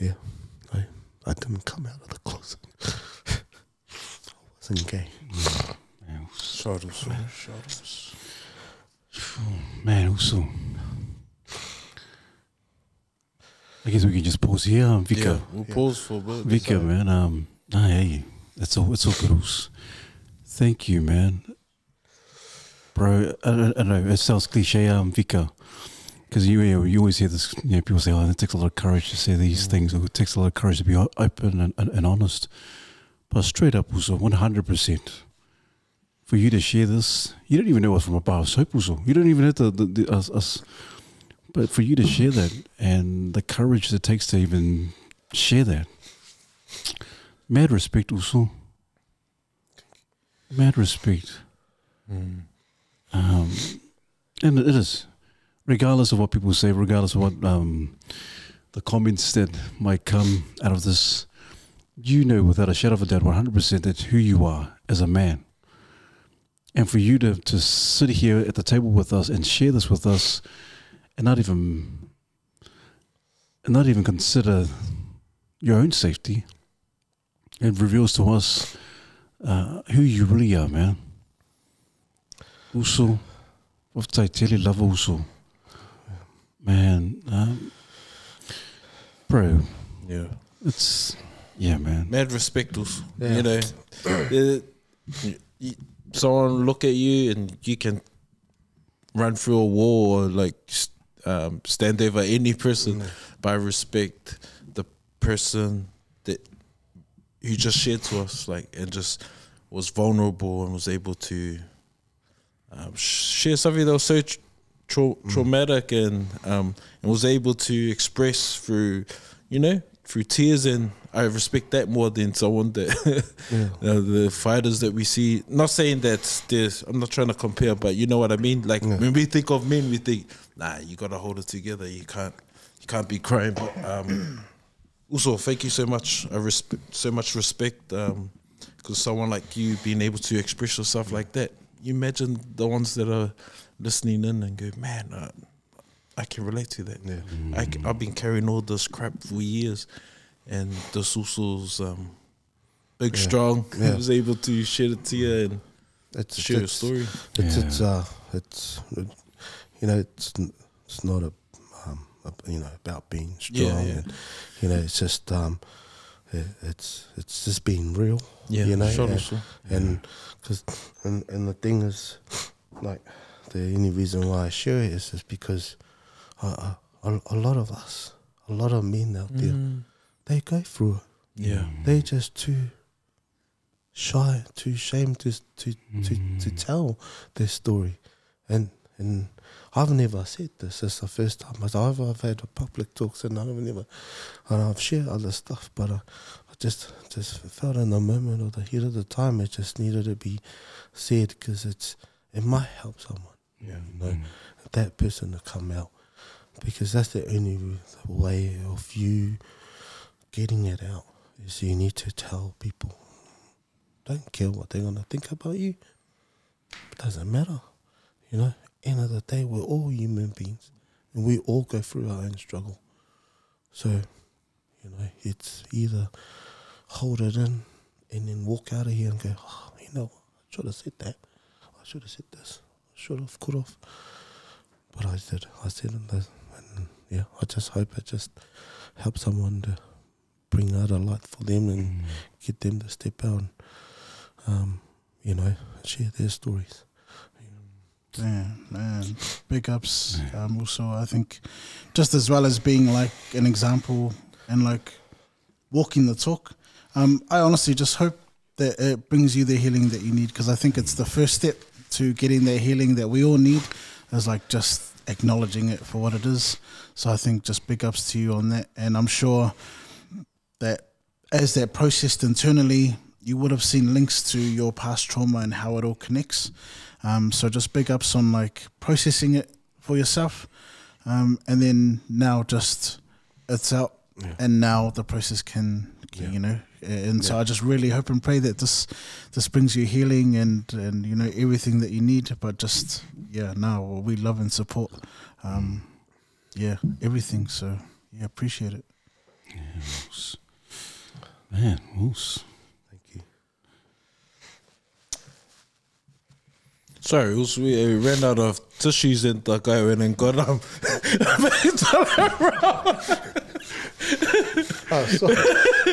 I didn't come out of the closet. I wasn't gay. Shadows. Man, also, I guess we can just pause here, Vika. Yeah, we'll pause for a bit. Vika, man. Hey, it's all good. Thank you, man. Bro, I know it sounds cliche, Vika, because you always hear this. People say, "Oh, it takes a lot of courage to say these things, or it takes a lot of courage to be open and honest." But straight up, also 100%. For you to share this, you don't even know what's from a bar of soap, also. You don't even have to us. But for you to share that, and the courage that it takes to even share that, mad respect, also. Mad respect. And it is, regardless of what people say, regardless of what the comments that might come out of this, without a shadow of a doubt, 100% that's who you are as a man. And for you to sit here at the table with us and share this with us, and not even consider your own safety, it reveals to us who you really are, man. Also, of Taitele love also. Man, bro. Yeah. Man. Mad respect also. Someone look at you and you can run through a wall or stand over any person, but I respect the person who just shared to us, and just was vulnerable and was able to share something that was so traumatic and was able to express through, through tears, and I respect that more than someone that the fighters that we see. Not saying that I'm not trying to compare, but you know what I mean. Like when we think of men, we think, nah, you gotta hold it together. You can't be crying. But also, thank you so much. I so much respect because someone like you being able to express yourself like that. You imagine the ones that are listening in and go, man, I can relate to that. Yeah. I've been carrying all this crap for years, and this also's big, strong. He was able to shed a tear and share a story. It's not about being strong. And, it's just it's just being real. Yeah, sure. And because and the thing is, like, the only reason why I share it is just because a lot of us, a lot of men out there, they go through it. Yeah, they're just too shy, too ashamed to tell their story, and I've never said this. It's the first time I've had a public talks, and I've shared other stuff, but I just felt in the moment or the heat of the time it just needed to be said, because it might help someone. That person to come out, because that's the only way of you getting it out, is you need to tell people. Don't care what they're gonna think about you. It doesn't matter. End of the day, we're all human beings, and we all go through our own struggle. So, it's either hold it in and then walk out of here and go, I should have said that. I should have said this. I should have, could have. But I said it, and I just hope it just helps someone to bring out a light for them and get them to step out and, share their stories. Yeah, man, big ups. Also, I think just as well as being like an example and like walking the talk, I honestly just hope that it brings you the healing that you need, because I think it's the first step to getting the healing that we all need, is like just acknowledging it for what it is. So I think just big ups to you on that, and I'm sure that as that processed internally, you would have seen links to your past trauma and how it all connects. So just big ups on like processing it for yourself, and then now just it's out, and now the process can and so I just really hope and pray that this brings you healing and everything that you need. But just now we love and support everything. So appreciate it. Man, Moose. Sorry, we ran out of tissues and the guy went and got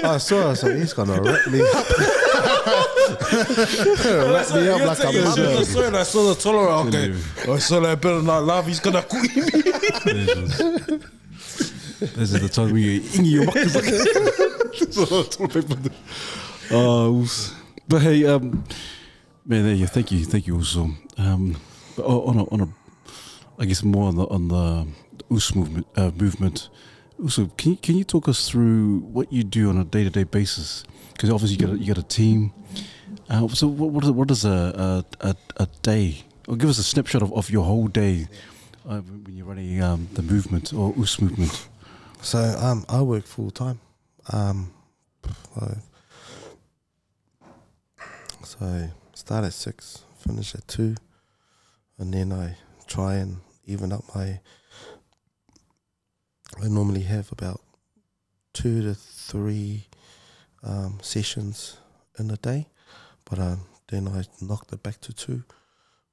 I saw he's gonna wrap me up. Wrap me up like a mother. I saw the tolerant. Okay, I saw that better not laugh. He's gonna quit me. This is the time where you're in your but hey, man, thank you also. On a, I guess more on the US movement. Also, can you talk us through what you do on a day-to-day basis? Because obviously you got a team. So what is a day? Or give us a snapshot of your whole day when you're running the movement or US movement. So I work full time. So I start at 6, finish at 2, and then I try and even up I normally have about 2 to 3 sessions in a day, but then I knocked it back to 2,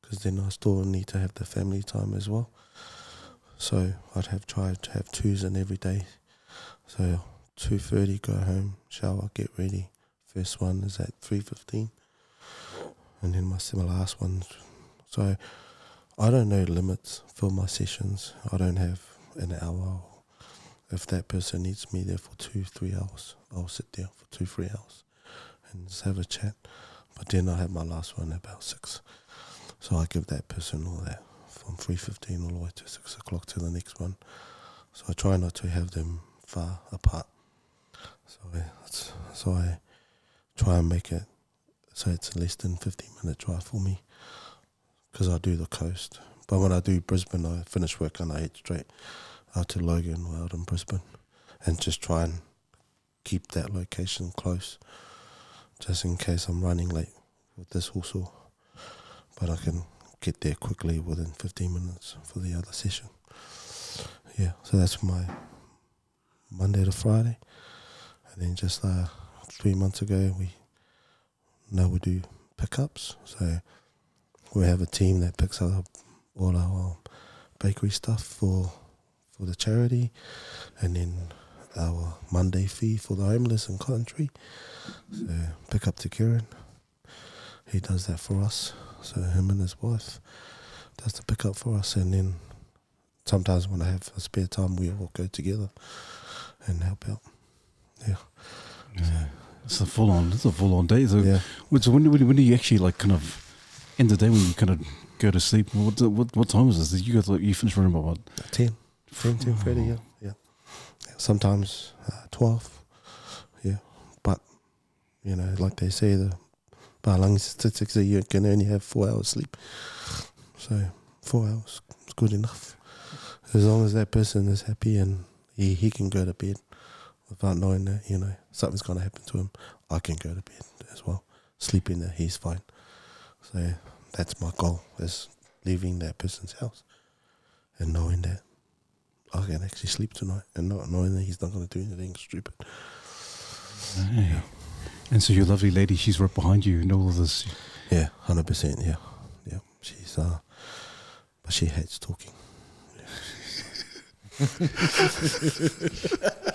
because then I still need to have the family time as well. So I'd have tried to have 2s in every day. So 2:30, go home, shower, get ready. First one is at 3:15, and then my last one. So I don't know limits for my sessions. I don't have an hour. If that person needs me there for 2-3 hours, I'll sit there for 2-3 hours and just have a chat. But then I have my last one about 6. So I give that person all that from 3:15 all the way to 6 o'clock to the next one. So I try not to have them far apart. So I try and make it so it's less than 15-minute drive for me, because I do the coast. But when I do Brisbane, I finish work and I head straight out to Logan or out in Brisbane, and just try and keep that location close, just in case I'm running late with this also. But I can get there quickly within 15 minutes for the other session. Yeah, so that's my Monday to Friday. And then just 3 months ago, we do pickups. So we have a team that picks up all our bakery stuff for the charity, and then our Monday fee for the homeless in Country. So pick up to Kieran. He does that for us. So him and his wife does the pick up for us, and then sometimes when I have a spare time, we all go together and help out. Yeah. It's a full on day. So, Yeah. So when do you actually like kind of end the day, when you kind of go to sleep? What time is this? You finish around about what? 10:30, yeah. Sometimes 12, yeah. But, you know, like they say, the Balangi statistics, you can only have 4 hours sleep. So 4 hours is good enough. As long as that person is happy and he can go to bed without knowing that, you know, something's going to happen to him, I can go to bed as well. Sleeping there, he's fine. So that's my goal, is leaving that person's house and knowing that I can actually sleep tonight, and not knowing that he's not going to do anything stupid. Yeah. And so your lovely lady, she's right behind you and all of this. Yeah, 100%, yeah. She's, but she hates talking.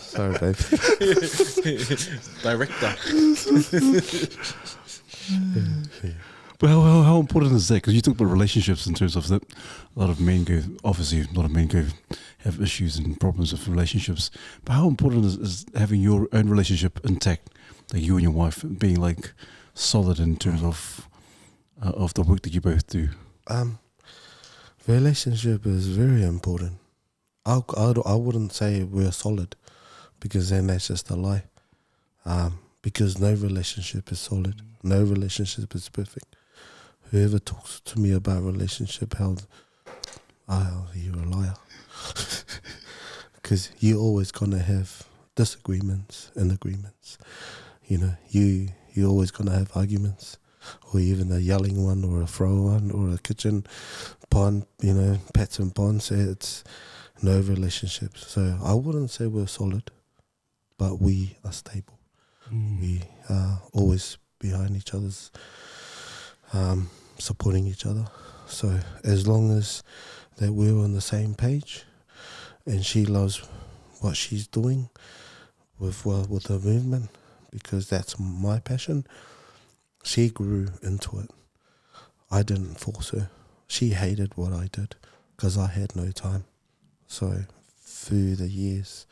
Sorry, babe. Director. But how important is that? Because you talk about relationships in terms of that. A lot of men have issues and problems with relationships. But how important is having your own relationship intact, like you and your wife being like solid in terms of the work that you both do? Relationship is very important. I wouldn't say we're solid, because then that's just a lie. Because no relationship is solid. No relationship is perfect. Whoever talks to me about relationship, you're a liar. Because you're always going to have disagreements and agreements. You know, you're always going to have arguments, or even a yelling one, or a throw one, or a kitchen pond, you know, pats and ponds. So it's no relationships. So I wouldn't say we're solid, but we are stable. We are always behind each other's, supporting each other. So as long as that we're on the same page, and she loves what she's doing with the movement, because that's my passion. She grew into it. I didn't force her. She hated what I did because I had no time. So through the years,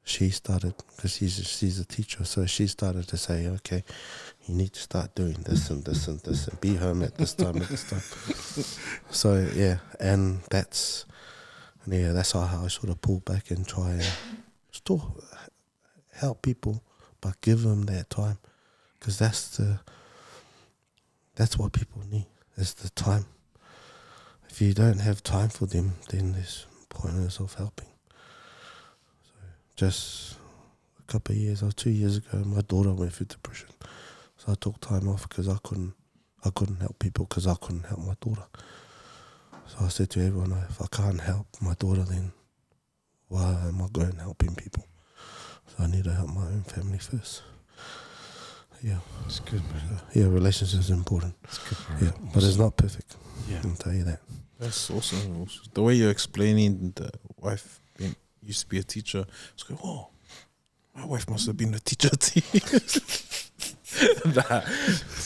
she started, because she's a teacher, so she started to say, okay, you need to start doing this and this and this, and be home at this time, at this time. So yeah, and that's how I sort of pull back and try and still help people, but give them that time, because that's what people need, is the time. If you don't have time for them, then there's pointless of helping. Just a couple of years, or 2 years ago, my daughter went through depression. So I took time off because I couldn't help people, because I couldn't help my daughter. So I said to everyone, if I can't help my daughter, then why am I going helping people? So I need to help my own family first. Yeah. It's good, man. Yeah, relationships is important. It's good, bro. Yeah, but it's not perfect. Yeah. I'll tell you that. That's awesome. The way you're explaining the wife used to be a teacher, it's like, oh, my wife must have been a teacher too. Nah.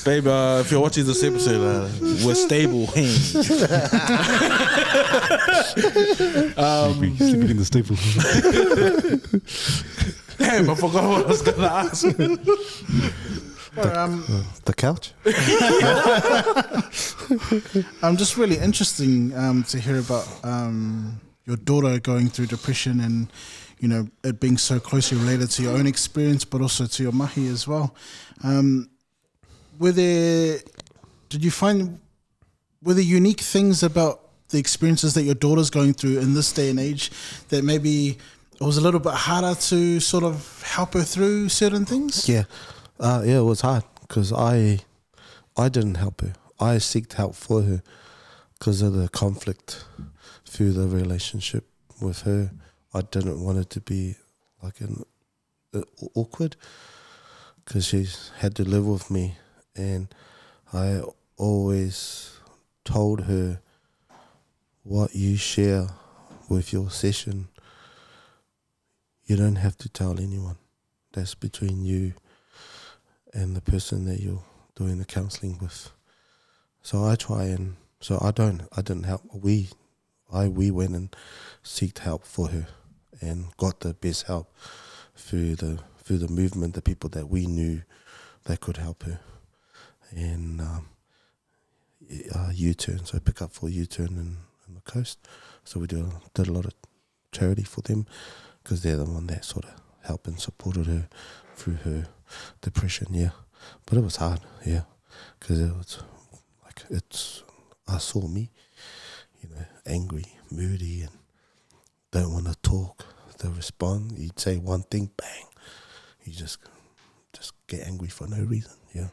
Babe, if you're watching this episode, we're stable. Sleeping in the stable. Damn, I forgot what I was going to ask. The couch. Just really interesting to hear about your daughter going through depression and, you know, it being so closely related to your own experience, but also to your mahi as well. Were there unique things about the experiences that your daughter's going through in this day and age that maybe it was a little bit harder to sort of help her through certain things? Yeah, it was hard because I didn't help her. I sought help for her because of the conflict through the relationship with her. I didn't want it to be like awkward because she's had to live with me, and I always told her what you share with your session, you don't have to tell anyone. That's between you and the person that you're doing the counselling with. So I didn't help. We went and sought help for her and got the best help through the movement, the people that we knew that could help her. And U-turn, so pick up for U-turn in the coast. So we did a lot of charity for them because they're the one that sort of helped and supported her through her depression. Yeah, but it was hard. Yeah, because it was like I saw me, you know, angry, moody, and don't want to talk. To respond, you'd say one thing, bang, you just get angry for no reason. Yeah.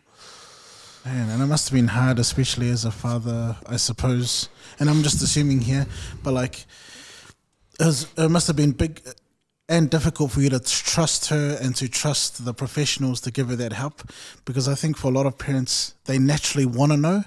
Man, and it must have been hard, especially as a father, I suppose. And I'm just assuming here, but like, it must have been big and difficult for you to trust her and to trust the professionals to give her that help. Because I think for a lot of parents, they naturally want to know,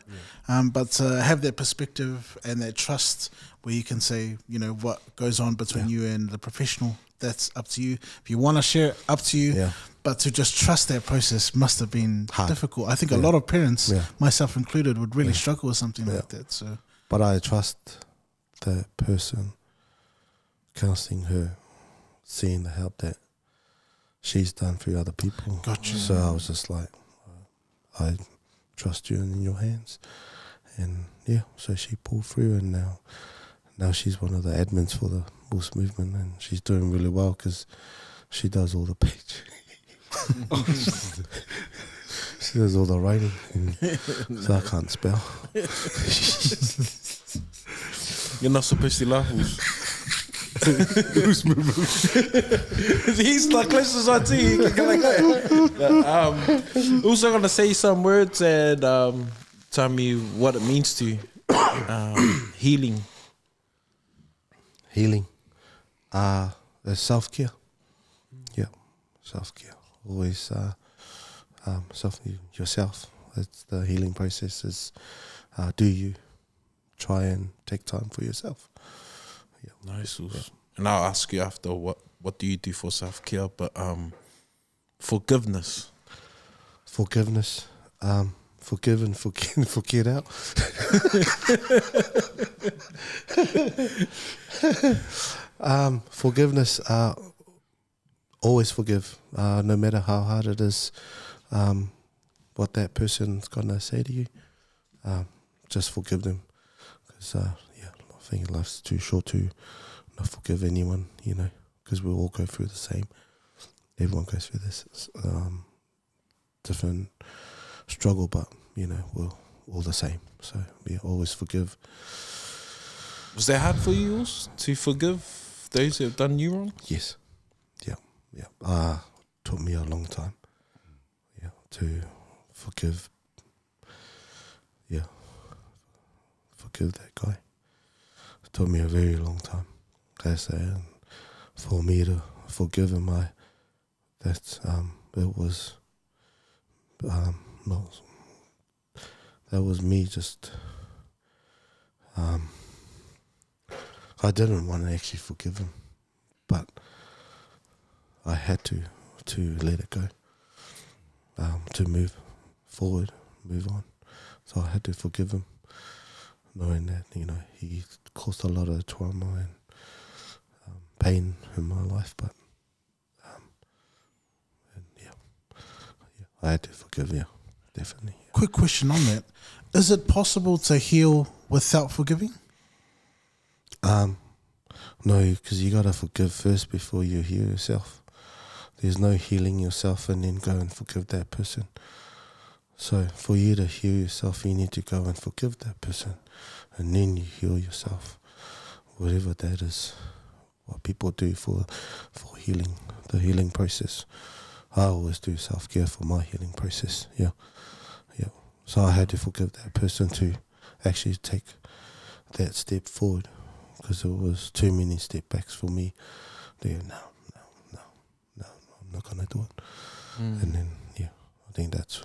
but to have that perspective and that trust where you can say, you know, what goes on between you and the professional, that's up to you. If you want to share it, up to you. Yeah. But to just trust that process must have been hard. Difficult. I think a lot of parents, myself included, would really struggle with something like that. So, but I trust the person counselling her, seeing the help that she's done for other people. Gotcha. So I was just like, I trust you in your hands. And yeah, so she pulled through, and now she's one of the admins for the Bulls movement, and she's doing really well because she does all the page. She does all the writing, so I can't spell. You're not supposed to laugh. He's like closest I to you. Also gonna say some words and tell me what it means to you. Healing. Self-care. Yeah, self-care. Always yourself. It's the healing process is do you try and take time for yourself. Yeah. Nice. Yeah. And I'll ask you after what do you do for self-care, but forgiveness. Forgive and forget out. Forgiveness, always forgive, no matter how hard it is, what that person's gonna say to you, just forgive them, because I think life's too short to not forgive anyone, you know, because we all go through the same. Everyone goes through this different struggle, but you know, we're all the same. So always forgive. Was that hard for you to forgive those who have done you wrong? Yes. Took me a long time. Yeah, to forgive. Yeah, forgive that guy. It took me a very long time. And for me to forgive him, it was not. That was me just. I didn't want to actually forgive him, but I had to let it go, to move forward, move on. So I had to forgive him, knowing that, you know, he caused a lot of trauma and pain in my life. But I had to forgive, yeah, definitely. Quick question on that. Is it possible to heal without forgiving? No, because you got to forgive first before you heal yourself. There's no healing yourself and then go and forgive that person. So for you to heal yourself, you need to go and forgive that person, and then you heal yourself. Whatever that is, what people do for healing, the healing process. I always do self-care for my healing process, yeah. So I had to forgive that person to actually take that step forward, because it was too many step backs for me. No, I'm not going to do it. And then, yeah, I think that's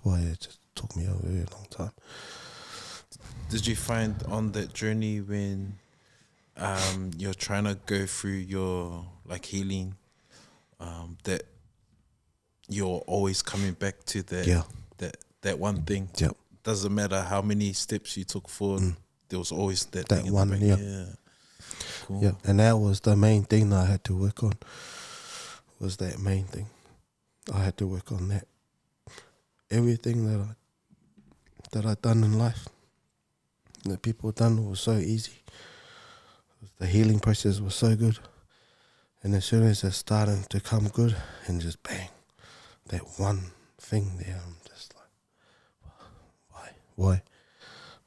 why it just took me a very long time. Did you find on that journey when you're trying to go through your like healing, that you're always coming back to that one thing? Yeah. Doesn't matter how many steps you took forward, there was always that thing in one, the back. yeah. Cool. Yeah, and that was the main thing that I had to work on. Was that main thing? I had to work on that. Everything that I done in life, that people done, was so easy. The healing process was so good, and as soon as it's starting to come good, and just bang, that one thing there, I'm just like, why?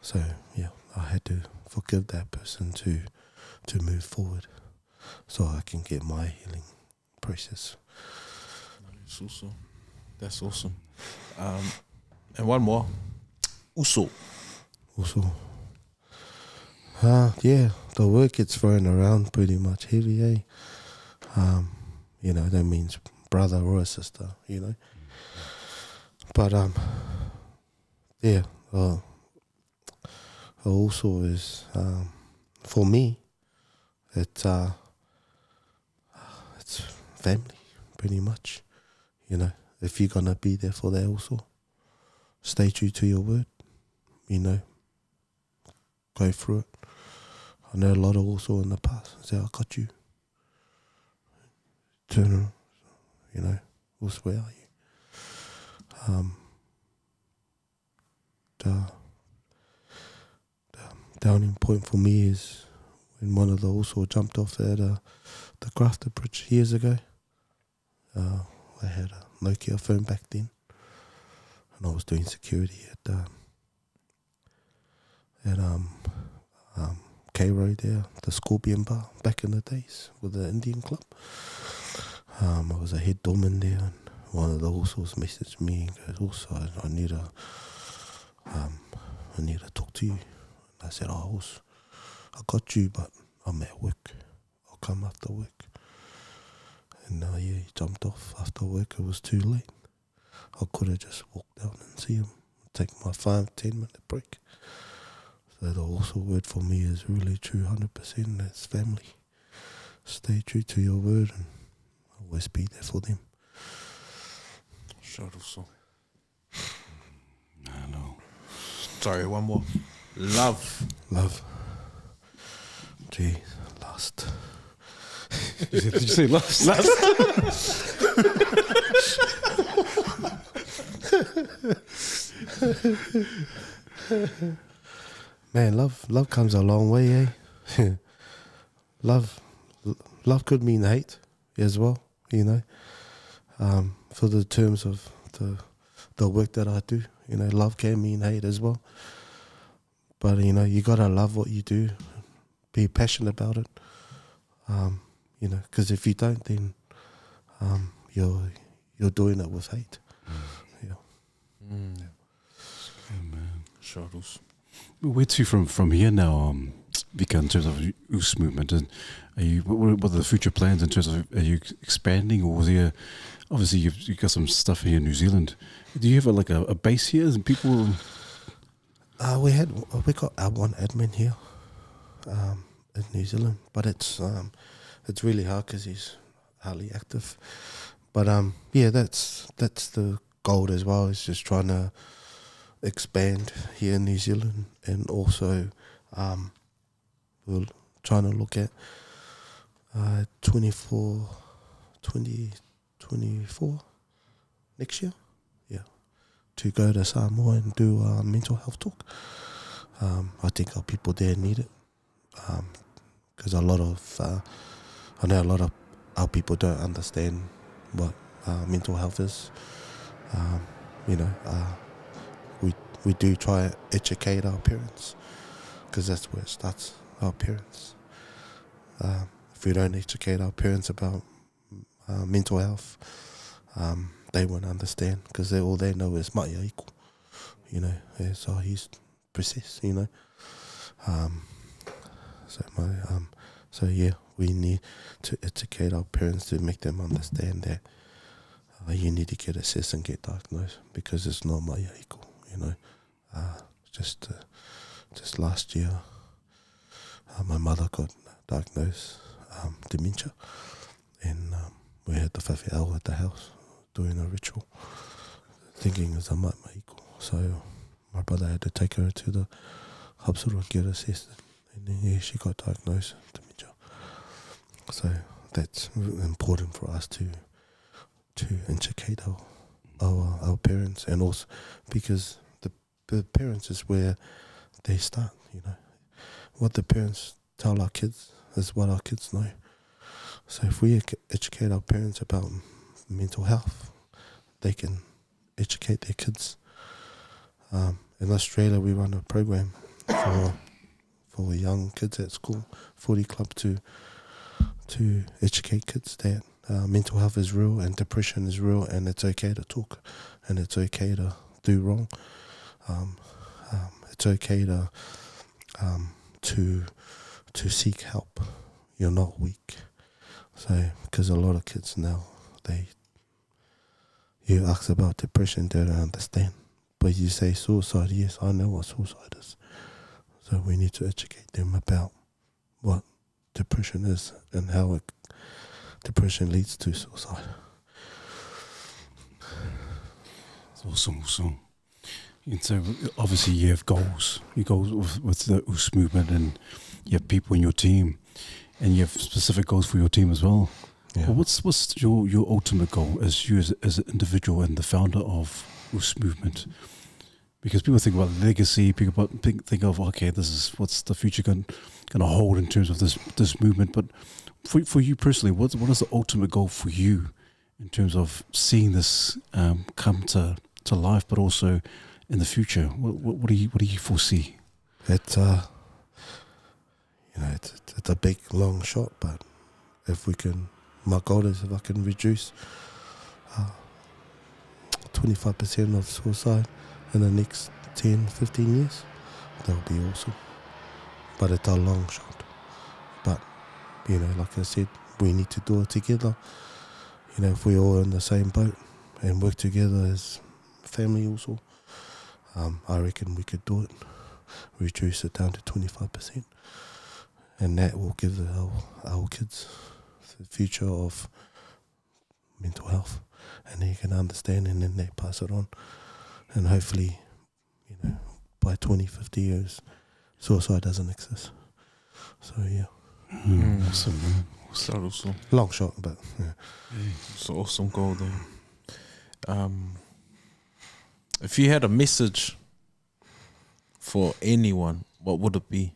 So yeah, I had to forgive that person to move forward, so I can get my healing process. That's awesome. And one more. Also, yeah, the word gets thrown around pretty much heavy, eh? That means brother or a sister, But yeah, also is for me, it's family, pretty much. If you're gonna be there for that, also stay true to your word. Go through it. I know a lot of also in the past say, I got you. Turn around, also where are you? The downing point for me is when one of the also jumped off at the Grafton Bridge years ago. I had a Nokia phone back then, and I was doing security at K Road there, the Scorpion Bar, back in the days with the Indian club. I was a head doorman there, and one of the horses messaged me and goes, also, I need to talk to you. And I said, horse, I got you, but I'm at work. I'll come after work. And he jumped off after work. It was too late. I could have just walked out and see him, take my 5-10 minute break. So the also word for me is really true, 100%. That's family. Stay true to your word and always be there for them. Sure, also. I know. Sorry, one more. Love. Gee, lust. Did you say lust? Man, love comes a long way, eh? Love could mean hate as well, for the terms of the work that I do, love can mean hate as well. But you gotta love what you do, be passionate about it, because if you don't, then you're doing it with hate. Yeah. Man. Sure, also. Where to from here now, Vika, in terms of US movement? And what are the future plans in terms of, are you expanding, or was there, obviously you've got some stuff here in New Zealand. Do you have a base here and people? We got our one admin here in New Zealand, but it's really hard because he's hardly active. But yeah, that's the goal as well. Is just trying to expand here in New Zealand, and also we're trying to look at 2024 next year. to go to Samoa and do a mental health talk. I think our people there need it, because I know a lot of our people don't understand what mental health is. We do try to educate our parents, because that's where it starts, our parents. If we don't educate our parents about mental health, they won't understand, because all they know is mai iko, so he's process, so yeah, we need to educate our parents to make them understand that you need to get assessed and get diagnosed, because it's not mai iko, just last year, my mother got diagnosed dementia, and we had the whawhiao at the house doing a ritual, thinking it was a mai iko. So my brother had to take her to the hospital and get assessed, and then she got diagnosed dementia. So that's important for us to educate our parents, and also because the parents is where they start. What the parents tell our kids is what our kids know. So if we educate our parents about mental health, they can educate their kids. In Australia, we run a program for young kids at school, 40 Club, to educate kids that mental health is real and depression is real, and it's okay to talk, and it's okay to do wrong. It's okay to seek help. You're not weak. So, because a lot of kids now, you ask about depression, they don't understand. But you say suicide, yes, I know what suicide is. So we need to educate them about what depression is and how depression leads to suicide. It's awesome. And so obviously you have goals. You go with the US movement, and you have people in your team, and you have specific goals for your team as well. Yeah. Well, what's your ultimate goal as you as an individual and the founder of US movement? Because people think about legacy, people think of, okay, this is what's the future going to hold in terms of this movement. But for you personally, what is the ultimate goal for you in terms of seeing this come to life, but also in the future? What do you foresee? It's it's a big long shot, but if we can, my goal is if I can reduce 25% of suicide in the next 10-15 years, that would be awesome. But it's a long shot. But like I said, we need to do it together. If we're all in the same boat and work together as family also, I reckon we could do it. Reduce it down to 25%. And that will give our kids the future of mental health, and they can understand, and then they pass it on. And hopefully, by 20-50 years, suicide doesn't exist. So yeah. Awesome, man. Awesome. Long shot, but yeah. It's an awesome goal though. If you had a message for anyone, what would it be?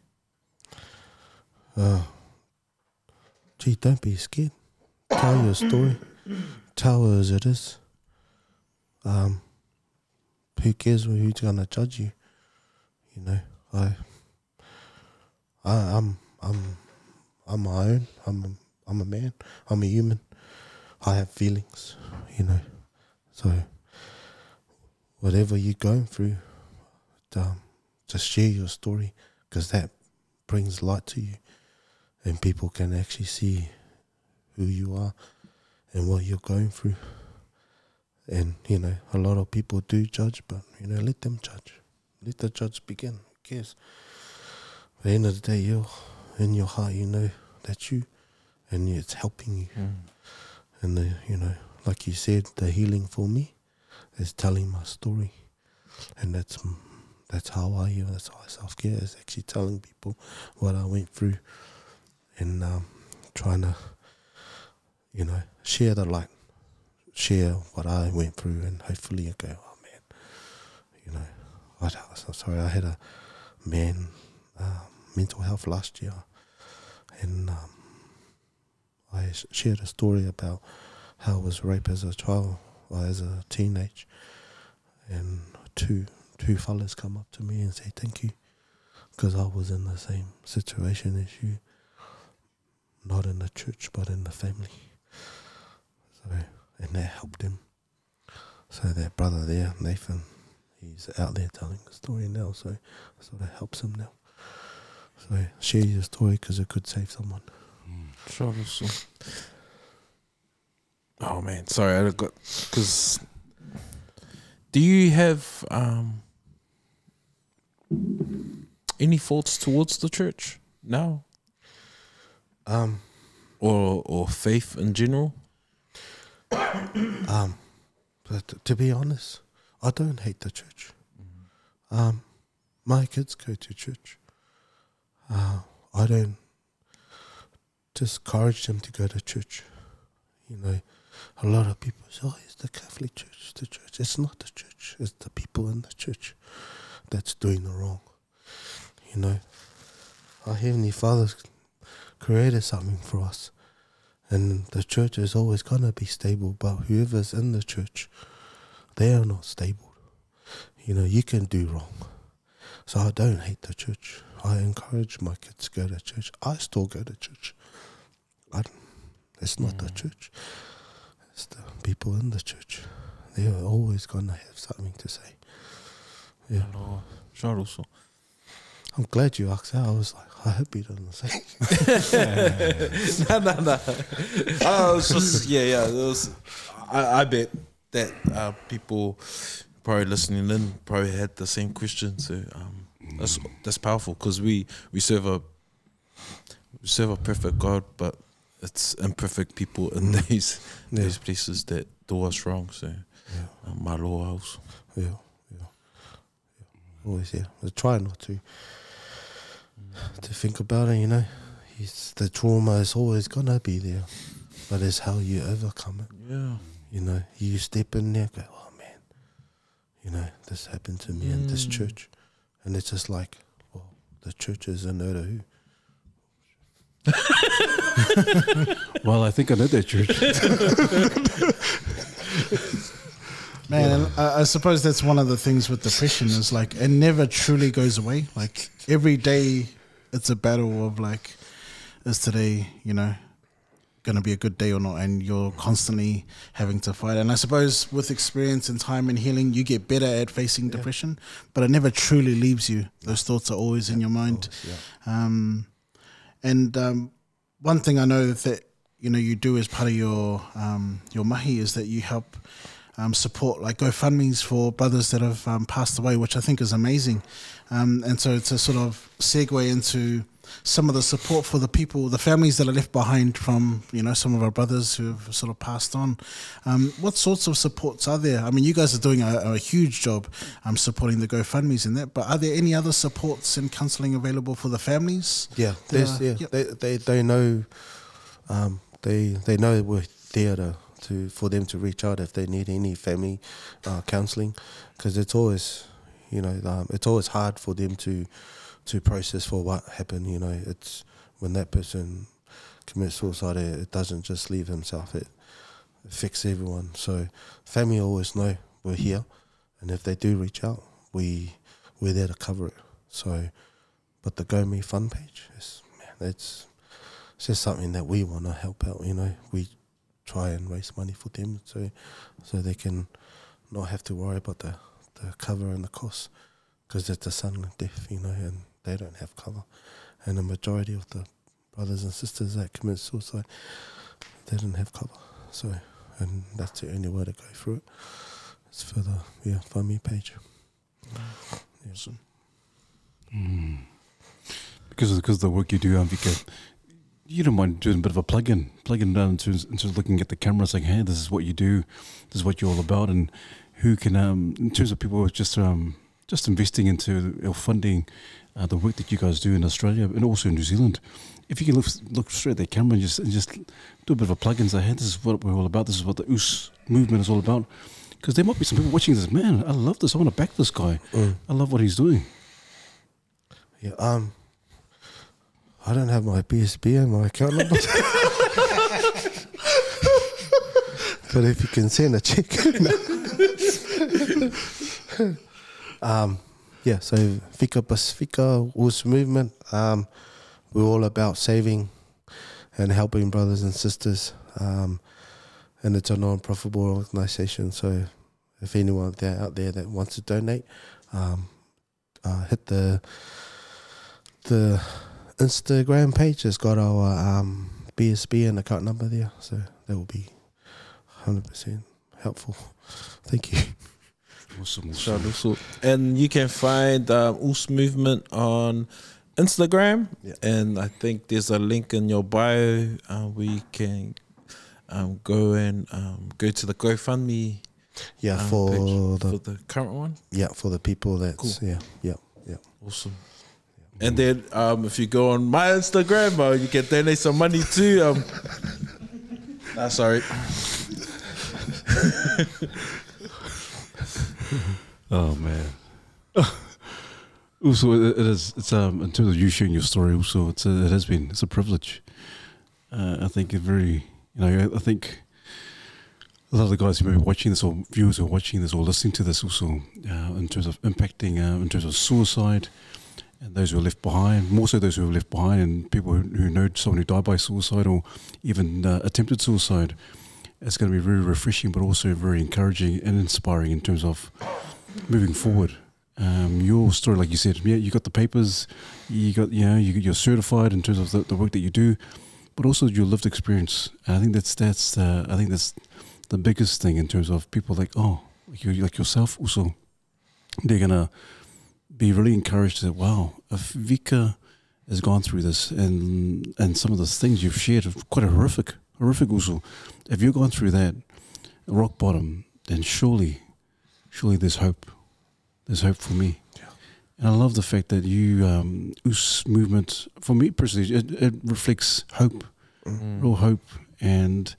Don't be scared. Tell your story. Tell her as it is. Who cares who's gonna judge you? I'm my own. I'm a man. I'm a human. I have feelings. So whatever you're going through, just share your story, because that brings light to you, and people can actually see who you are and what you're going through. And a lot of people do judge, but let them judge. Let the judge begin. Who cares? At the end of the day, you're in your heart, that's you, and it's helping you. And like you said, the healing for me is telling my story, and that's how I heal. That's how I self-care, is actually telling people what I went through, and trying to share the light, share what I went through, and hopefully you go, oh man, I had a mental health last year, and I shared a story about how I was raped as a child, or as a teenage, and two fellas come up to me and say thank you, because I was in the same situation as you, not in the church but in the family. So, and that helped him. So that brother there, Nathan, he's out there telling the story now, so it sort of helps him now. So share your story because it could save someone. Sure. Oh man, sorry, I got, because do you have any thoughts towards the church now, or faith in general? But to be honest, I don't hate the church. My kids go to church. I don't discourage them to go to church. You know, a lot of people say, oh, it's the Catholic Church, it's the church. It's not the church, it's the people in the church that's doing the wrong. You know, our Heavenly Father's created something for us, and the church is always going to be stable, but whoever's in the church, they are not stable. You know, you can do wrong. So I don't hate the church. I encourage my kids to go to church. I still go to church. It's not the church. It's the people in the church. They are always going to have something to say. Yeah. Sure, also. I'm glad you asked that. I was like, I hope he doesn't say. No. It's just, yeah. It was, I bet that people probably listening in probably had the same question. So that's powerful, because we serve a perfect God, but it's imperfect people in these places that do us wrong. So my Lord house. Yeah. Always, I try not to think about it, you know. The trauma is always gonna be there, but it's how you overcome it. Yeah. You know, you step in there, go, oh man, you know, this happened to me in this church, and it's just like, well, the church is in Otahu. Well, I think I know that church. Man, and I suppose that's one of the things with depression is like it never truly goes away. Like every day it's a battle of like, is today, you know, going to be a good day or not? And you're constantly having to fight. And I suppose with experience and time and healing, you get better at facing depression, but it never truly leaves you. Those thoughts are always in your mind. One thing I know that, you know, you do as part of your mahi is that you help support like GoFundMes for brothers that have passed away, which I think is amazing. And so to sort of segue into some of the support for the people, the families that are left behind from, you know, some of our brothers who have sort of passed on. What sorts of supports are there? I mean, you guys are doing a huge job supporting the GoFundMes and that, but are there any other supports and counselling available for the families? Yeah, they know they know we're there for them to reach out if they need any family counselling, because it's always, you know, it's always hard for them to process for what happened. You know, it's when that person commits suicide, it doesn't just leave himself, it affects everyone. So family always know we're here, and if they do reach out, we're there to cover it. So, but the GoMe Fund page, it's just something that we want to help out. You know, we try and raise money for them so they can not have to worry about the cover and the cost, because it's a sudden death, you know, and they don't have cover. And the majority of the brothers and sisters that commit suicide, they didn't have cover. So, and that's the only way to go through it. It's for the Find Me page. Awesome. Because of the work you do, Vika, you don't mind doing a bit of a plug-in down into looking at the camera, saying, hey, this is what you do, this is what you're all about, and who can, in terms of people just investing into or funding the work that you guys do in Australia and also in New Zealand. If you can look straight at the camera and just do a bit of a plug-in, say, hey, this is what we're all about, this is what the US movement is all about. Because there might be some people watching this. Man, I love this. I want to back this guy. I love what he's doing. Yeah. I don't have my BSB and my account number. But if you can send a check. Yeah, so Vika Pasefika Us movement. We're all about saving and helping brothers and sisters. And it's a non-profitable organisation. So if anyone out there that wants to donate, hit the Instagram page. It's got our BSB and account number there. So that will be 100% helpful. Thank you. Awesome. And you can find Us Movement on Instagram, and I think there's a link in your bio where you can go and go to the GoFundMe. Yeah, page for the current one. Yeah, for the people that's Cool. yeah. Awesome. And then if you go on my Instagram, you can donate some money too. Sorry. Oh man. Also, it's in terms of you sharing your story. Also, it's a privilege. I think I think a lot of the guys who may be watching this, or viewers who are watching this, or listening to this, also in terms of impacting, in terms of suicide, and those who are left behind, more so those who are left behind, and people who know someone who died by suicide or even attempted suicide. It's going to be very refreshing, but also very encouraging and inspiring in terms of moving forward. Your story, like you said, you got the papers, you're certified in terms of the work that you do, but also your lived experience. And I think that's the biggest thing in terms of people like yourself. Also, they're gonna be really encouraged that wow, if Vika has gone through this and some of the things you've shared are quite horrific also. If you've gone through that rock bottom, then surely there's hope. There's hope for me. Yeah. And I love the fact that you, Us movement, for me personally, it reflects hope, real hope. And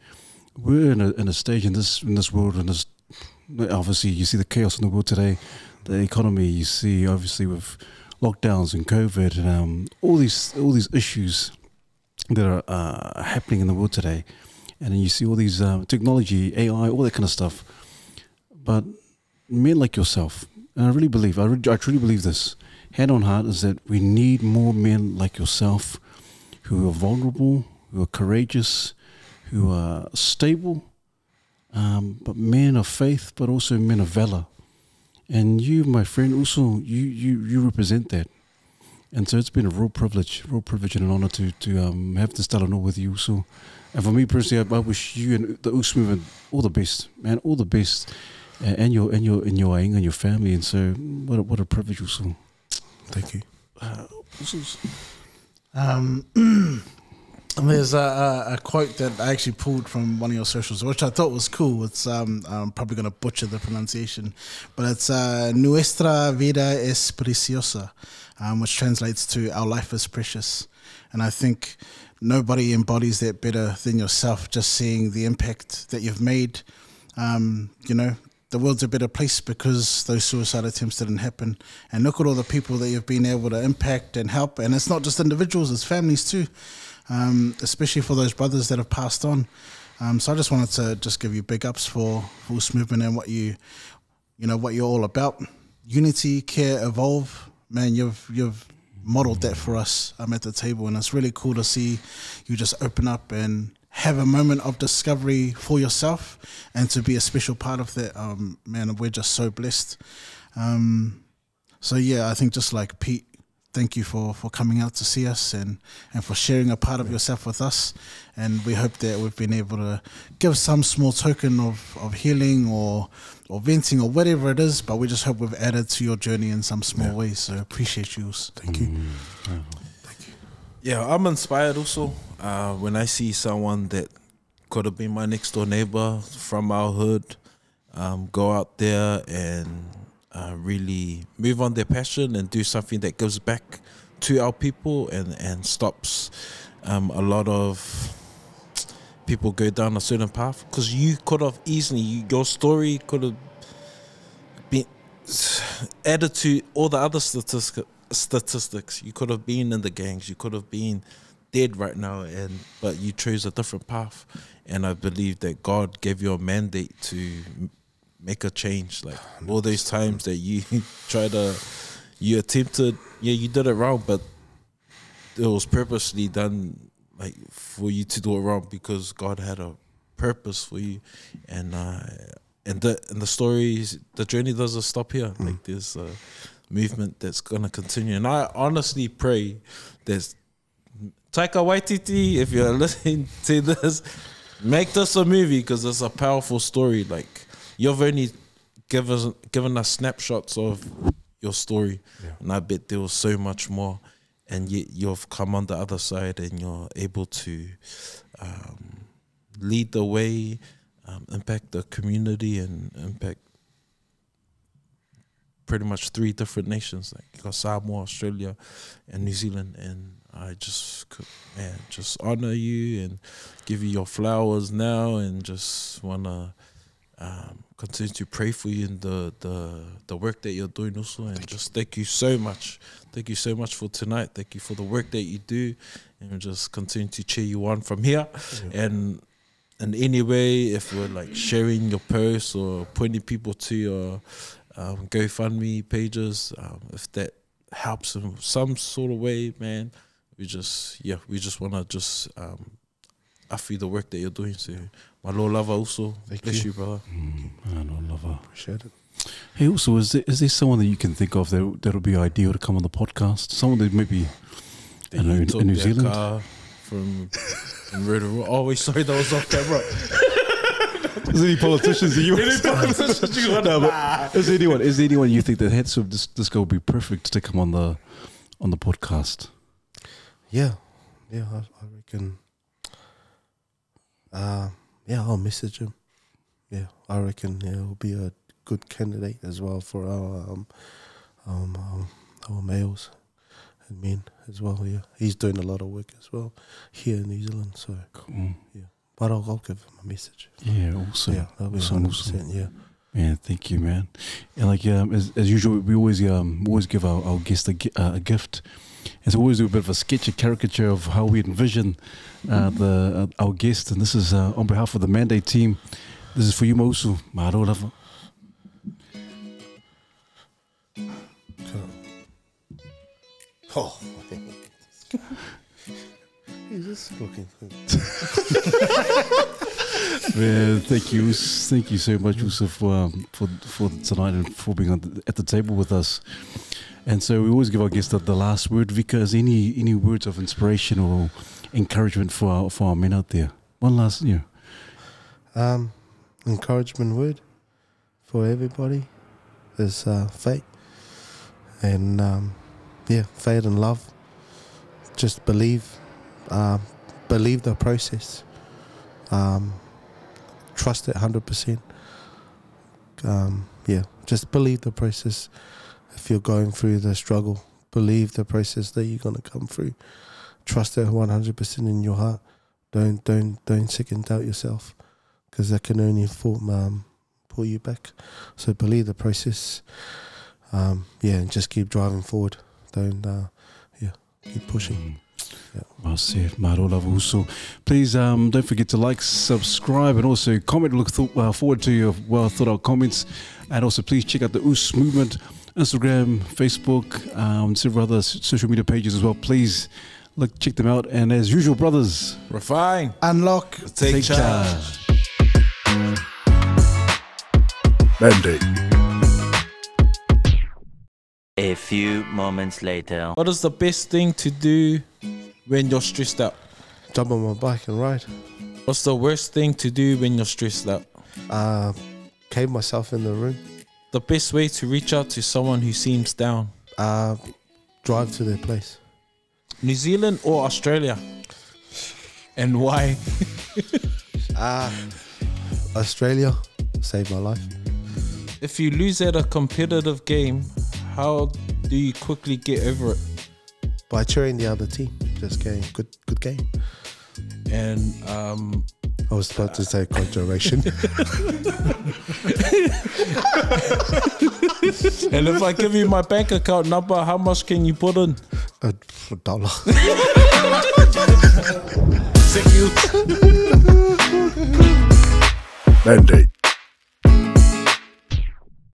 we're in a stage in this world, and this, obviously you see the chaos in the world today, the economy, you see obviously with lockdowns and COVID and all these issues that are happening in the world today. And then you see all these technology, AI, all that kind of stuff. But men like yourself, and I really believe, I truly believe this, hand on heart, is that we need more men like yourself who are vulnerable, who are courageous, who are stable, but men of faith, but also men of valor. And you, my friend, also, you represent that. And so it's been a real privilege and an honor to have this talano with you. So, and for me personally, I wish you and the Us movement all the best, man, all the best, and your aing and your family. And so, what a privilege also. Thank you. There's a quote that I actually pulled from one of your socials, which I thought was cool. It's I'm probably going to butcher the pronunciation, but it's "Nuestra vida es preciosa," which translates to "Our life is precious." And I think nobody embodies that better than yourself. Just seeing the impact that you've made, the world's a better place because those suicide attempts didn't happen. And look at all the people that you've been able to impact and help. And it's not just individuals; it's families too. Especially for those brothers that have passed on. So I just wanted to just give you big ups for Us Movement and what what you're all about. Unity, care, evolve. Man, you've modeled that for us at the table, and it's really cool to see you just open up and have a moment of discovery for yourself and to be a special part of that. Man, we're just so blessed. So yeah, I think just like Pete, thank you for coming out to see us and for sharing a part of yourself with us. And we hope that we've been able to give some small token of healing or venting or whatever it is, but we just hope we've added to your journey in some small ways. So appreciate you. Thank you. Thank you. Yeah, I'm inspired also when I see someone that could have been my next door neighbor from our hood go out there and really move on their passion and do something that gives back to our people and stops a lot of people go down a certain path, because you could have easily, your story could have added to all the other statistics, you could have been in the gangs, you could have been dead right now, but you chose a different path. And I believe that God gave you a mandate to make a change. Like all those times that you you attempted, you did it wrong, but it was purposely done, like for you to do it wrong, because God had a purpose for you. And the stories, the journey doesn't stop here. Like there's a movement that's gonna continue, and I honestly pray that Taika Waititi, if you're listening to this, make this a movie, because it's a powerful story. Like you've only given us snapshots of your story, and I bet there was so much more, and yet you've come on the other side and you're able to lead the way, impact the community, and impact pretty much 3 different nations, like you got Samoa, Australia, and New Zealand. And I just honor you and give you your flowers now, and just wanna continue to pray for you in the work that you're doing also. And thank you so much. Thank you so much for tonight. Thank you for the work that you do, and just continue to cheer you on from here. And in any way, if we're like sharing your posts or pointing people to your GoFundMe pages, if that helps in some sort of way, man, we just want to just offer you the work that you're doing. So my Lord lover also, bless you, brother. My Lord lover, Appreciate it. Hey, also, is there someone that you can think of that would be ideal to come on the podcast? Someone that maybe in New Zealand, from Rotorua. Oh, wait, sorry, that was off camera. Is there any politicians that you want? Is there anyone you think that heads of this guy would be perfect to come on the podcast? Yeah, I reckon. I'll message him. Yeah, I reckon he'll be a good candidate as well for our males and men as well. Yeah, he's doing a lot of work as well here in New Zealand. So cool. Yeah, but I'll give him a message. Yeah, awesome. Yeah, that'll be 100%. Yeah. Man, thank you, man. And like as usual, we always give our guest a gift. And so we always do a bit of a sketch, a caricature of how we envision our guest. And this is on behalf of the Mandate team. This is for you, Mausu. Maro lava. Oh, he's just looking. Man, thank you so much, Usa, for tonight and for being at the table with us. And so we always give our guests the last word. Vika, is any words of inspiration or encouragement for our men out there? One last, encouragement word for everybody is faith, and faith and love. Just believe the process. Trust it 100%. Just believe the process. If you're going through the struggle, believe the process that you're gonna come through. Trust it 100% in your heart. Don't second doubt yourself, because that can only pull you back. So believe the process. And just keep driving forward. Keep pushing. Well said, Maro lava uso. Please don't forget to like, subscribe, and also comment. Look forward to your well thought out comments, and also please check out the US Movement Instagram, Facebook, and several other social media pages as well. Please check them out. And as usual, brothers, refine, unlock, take charge. Mandate. A few moments later. What is the best thing to do when you're stressed out? Jump on my bike and ride. What's the worst thing to do when you're stressed out? Cave myself in the room. The best way to reach out to someone who seems down? Drive to their place. New Zealand or Australia? And why? Australia saved my life. If you lose at a competitive game, how do you quickly get over it? By cheering the other team. Just getting good game. And I was about to say conjuration. And if I give you my bank account number, how much can you put in? $1. Thank you. Mandate.